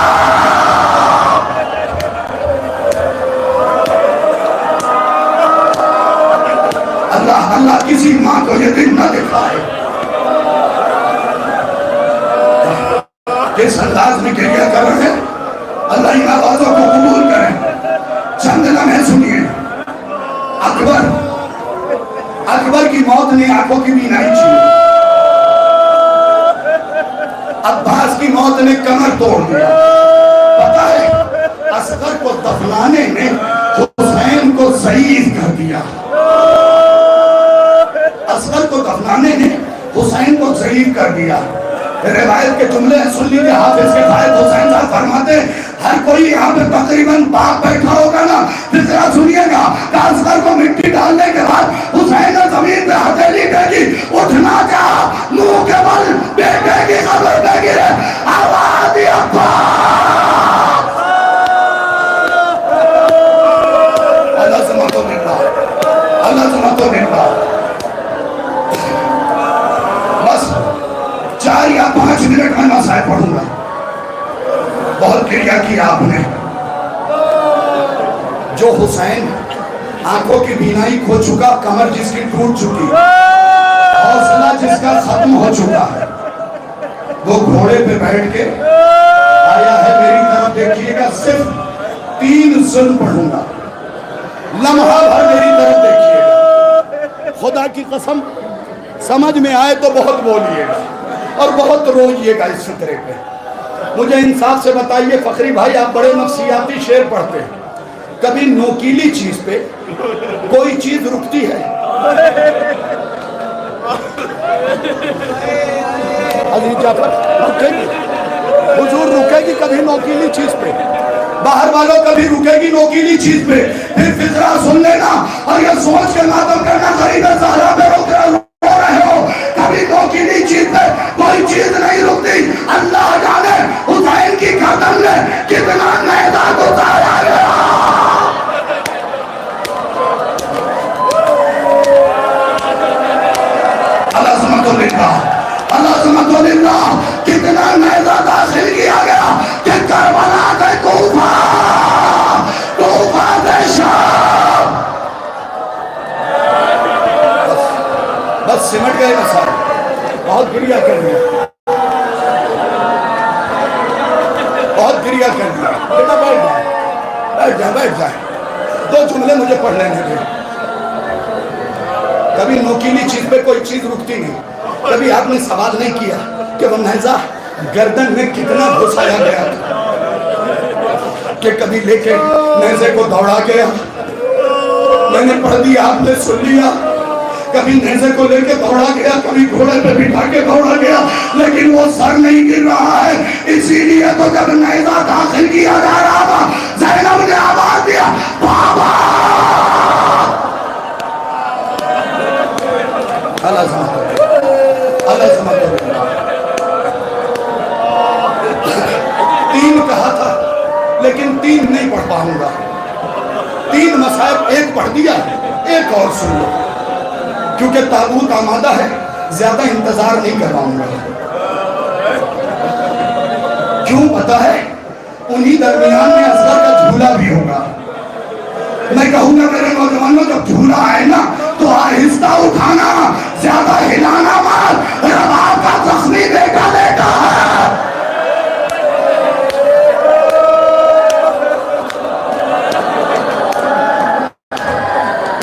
اللہ کسی ماں کو یہ دن نہ دکھائے. کس انداز میں گریہ کر رہے ہیں, اللہ ان آوازوں کو قبول کریں. چند لمحے سنیے. اکبر کی موت نے آنکھوں کی بینائی چھین. عباس کی موت نے کمر توڑ دیا. پتہ ہے اصغر کو دفنانے نے حسین کو ضعیف کر دیا. اصغر کو دفنانے نے حسین کو ضعیف کر دیا. روایت کے جملے سن لیجیے. حافظ کے فائد حسین صاحب فرماتے ہیں ہر کوئی یہاں پہ تقریباً باپ بیٹھا ہوگا نا, فکرہ سنیے گا کہ اصغر کو مٹی ڈالنے کے بعد حسین نے زمین پہ ہتھیلی پھینکی, اٹھنا چاہا, منہ کے بل بیٹے کی قبر پہ گرے, آواز دی ابا. اللہ سمتو ملتا, اللہ سمتو ملتا. بس 4 یا 5 منٹ میں مسائل پڑھوں گا. بہت گریہ کیا آپ نے. جو حسین آنکھوں کی بینائی کھو چکا, کمر جس کی ٹوٹ چکی, حوصلہ جس کا ختم ہو چکا ہے, وہ گھوڑے پہ بیٹھ کے آیا ہے. میری طرف دیکھیے گا, صرف 3 ظلم پڑھوں گا, لمحہ بھر میری طرف دیکھیے گا. خدا کی قسم سمجھ میں آئے تو بہت بولیے گا اور بہت روئیے گا اس فطرے پہ. مجھے انصاف سے بتائیے فخری بھائی, آپ بڑے نفسیاتی شعر پڑھتے ہیں, کبھی نوکیلی چیز پہ کوئی چیز رکتی ہے؟ علی جعفر رکے گی, حضور رکے گی کبھی نوکیلی چیز پہ؟ باہر والوں کبھی رکے گی نوکیلی چیز پہ؟ پھر فطرہ سن لینا اور یہ سوچ کے ماتم کرنا غریب زہرا پہ رو رہے ہو. کبھی نوکیلی چیز پہ کوئی چیز نہیں رکتی. اللہ جانے حسین کی گردن میں کتنا نیزہ گزارا گیا. اللہ للہ کتنا نیزہ داخل کیا گیا کہ کربلا سے کوفہ, کوفہ سے شام. بس سمٹ گئے مسائل. بہت گریہ کر دیا, بہت گریہ کر دیا. بیٹا بیٹھ جائے 2 جملے مجھے پڑھ لینے دیں. کبھی نوکیلی چیز پہ کوئی چیز رکتی نہیں. کبھی آپ نے سوال نہیں کیا کہ وہ نیزہ گردن میں کتنا گھسایا گیا تھا, کہ کبھی لے کے نیزے کو دوڑا گیا. میں نے پڑھ دیا, آپ نے سن لیا. کبھی نیزے کو لے کے دوڑا گیا, کبھی گھوڑے پہ بٹھا کے دوڑا گیا, لیکن وہ سر نہیں گر رہا ہے. اسی لیے تو جب نیزہ داخل کیا جا رہا تھا زینب نے آواز دیا, بابا مصائب ایک پڑھ دیا ہے، ایک اور سن لو، کیونکہ تابوت آمادہ ہے، زیادہ انتظار نہیں کرواؤں گا۔ کیوں پتا ہے؟ انہی درمیان میں اصغر کا جھولا بھی ہوگا۔ میں کہوں گا میرے نوجوانوں جب جھولا آئے نا تو آہستہ اٹھانا، زیادہ ہلانا مت، رباب کا زخمی بیٹا بیٹا ہے۔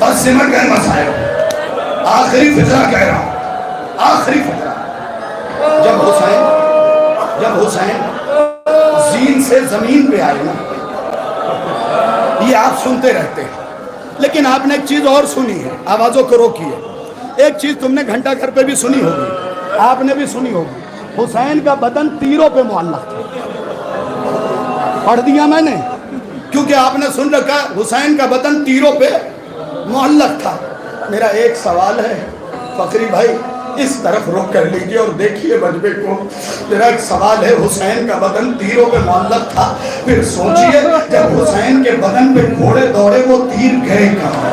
بس سمٹ گئے مسائل۔ آخری فقرہ کہہ رہا ہوں، آخری فقرہ۔ جب حسین زین سے زمین پہ آئے نا، یہ آپ سنتے رہتے ہیں، لیکن آپ نے ایک چیز اور سنی ہے، آوازوں کو روکیے۔ ایک چیز تم نے گھنٹہ گھر پہ بھی سنی ہوگی، آپ نے بھی سنی ہوگی، حسین کا بدن تیروں پہ معلق تھا۔ پڑھ دیا میں نے، کیونکہ آپ نے سن رکھا حسین کا بدن تیروں پہ معلق تھا۔ میرا ایک سوال ہے فقری بھائی، اس طرف رخ کر لیجئے اور دیکھیے وجبے کو۔ میرا ایک سوال ہے، حسین کا بدن تیروں پہ معلق تھا، پھر سوچئے جب حسین کے بدن پہ گھوڑے دوڑے وہ تیر گئے کہاں؟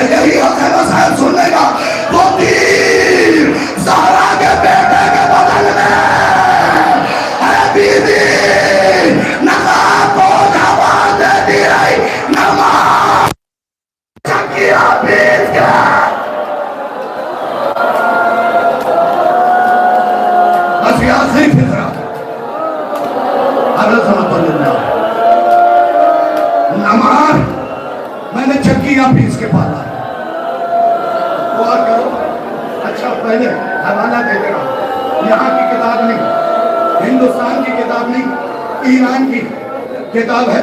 یہی حق ہے مسائل سننے کا۔ وہ تیر زہرا کے بیٹے کے بدن میں، اے بی بی نقاب کو جواب دے دی رہی، نماز چکیا بیت گیا۔ بس یہ آخری فطرہ حضرت صلی اللہ علیہ نماز میں نے چکیاں پیس کے پالا ہے۔ دعا کرو۔ اچھا پہلے حوالہ دے دے رہا، یہاں کی کتاب نہیں، ہندوستان کی کتاب نہیں، ایران کی کتاب ہے،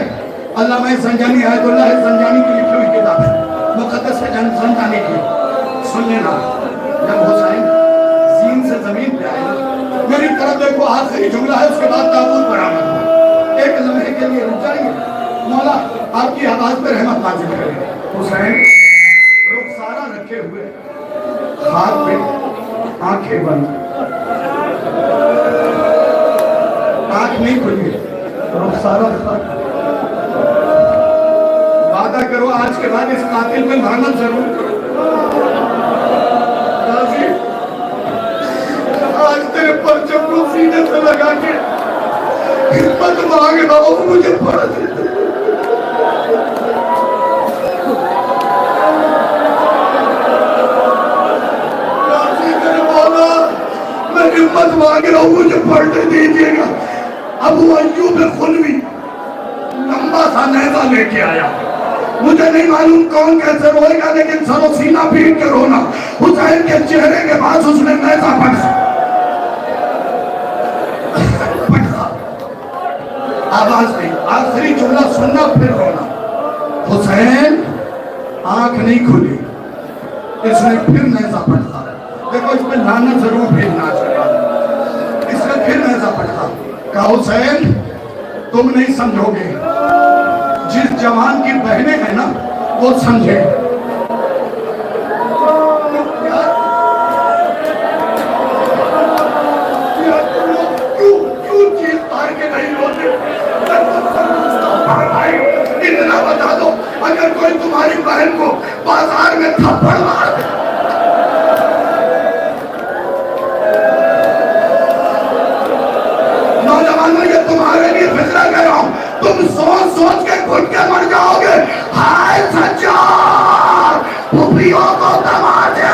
علامہ سنجانی آیت اللہ سنجانی کی لکھی ہوئی کتاب ہے، مقدس سنجانی کی۔ سن لینا، جب حسین زین سے زمین پہ آئے، میری طرف دیکھو، آخری جملہ ہے، اس کے بعد تابوت برآمد ہوا۔ ایک لمحے کے لیے رک جائیے، مولا آپ کی آواز پہ رحمت نازل کرے۔ حسین رخسارہ رکھے ہوئے، ہاتھ پہ آنکھیں بند، آنکھ نہیں کھلی، رخسارہ رکھا۔ وعدہ کرو آج کے بعد اس قاتل پہ لعنت ضرور کرو۔ غازی آج تیرے پرچم کو سینے سے لگا کے ہمت مانگ رہا ہوں، مجھے پڑھ دے۔ ہمت مانگ رہا ہوں، مجھے پڑھنے دیجئے گا۔ ابو ایوب خلوی لمبا سا نیزہ لے کے آیا، مجھے نہیں معلوم کون کیسے روئے گا، لیکن سر و سینہ پیٹ کے رونا۔ حسین کے چہرے کے پاس اس نے نیزہ پڑھا، آواز نہیں، آخری جملہ سننا پھر رونا۔ حسین آنکھ نہیں کھلی، اس نے پھر نیزہ پڑھا۔ دیکھو اس پہ لعنت ضرور بھیجنا چاہیے۔ اس نے پھر نیزہ پڑھا، کہا حسین تم نہیں سمجھو گے، جس جوان کی بہنیں ہیں نا وہ سمجھے۔ کیوں چیز پار کے نہیں روتے؟ اتنا بتا دو، اگر کوئی تمہاری بہن کو بازار میں تھپڑ مار دے، نوجوانوں یہ تمہارے لیے فکرہ کر رہا ہوں، تم سوچ سوچ کے گھٹ کے مر جاؤ گے۔ ہائے سجاد، پھوپھیوں کو تماچے،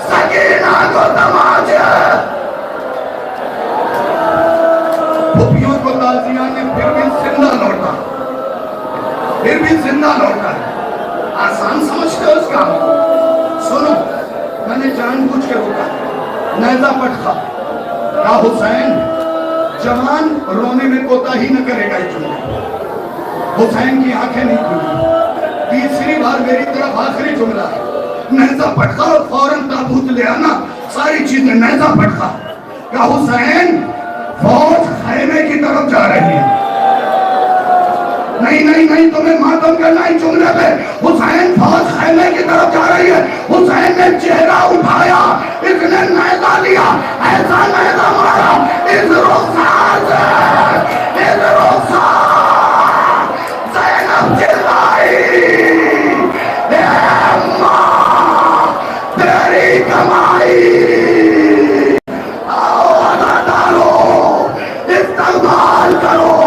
سکینہ کو تماچے۔ پھوپھیوں کو تازیان نے پھر بھی زندہ لوٹا، پھر بھی زندہ لوٹا۔ آسان سمجھتے ہو اس کام کو؟ سنو، میں نے جان بوجھ کے روکا، نیزہ پٹھا، کہا حسین جوان رونے میں کوتاہی نہ کرے گا۔ یہ جملہ حسین کی آنکھیں نہیں کھلی، تیسری بار میری طرف آخری جملہ ہے، نیزہ پٹھا اور فوراً تابوت لے آنا، ساری چیزیں نیزہ پٹھا۔ کہا حسین فوج خیمے کی طرف جا رہی ہے۔ نہیں نہیں نہیں، تمہیں ماتم کرنا ہے جملے پہ۔ حسین فوج خیمے کی طرف جا رہی ہے۔ حسین نے چہرہ اٹھایا، اس نے نیزہ لیا، ایسا نیزہ مارا اس رخسار سے، اس رخسار فرمائی آؤ ادادارو استقبال کرو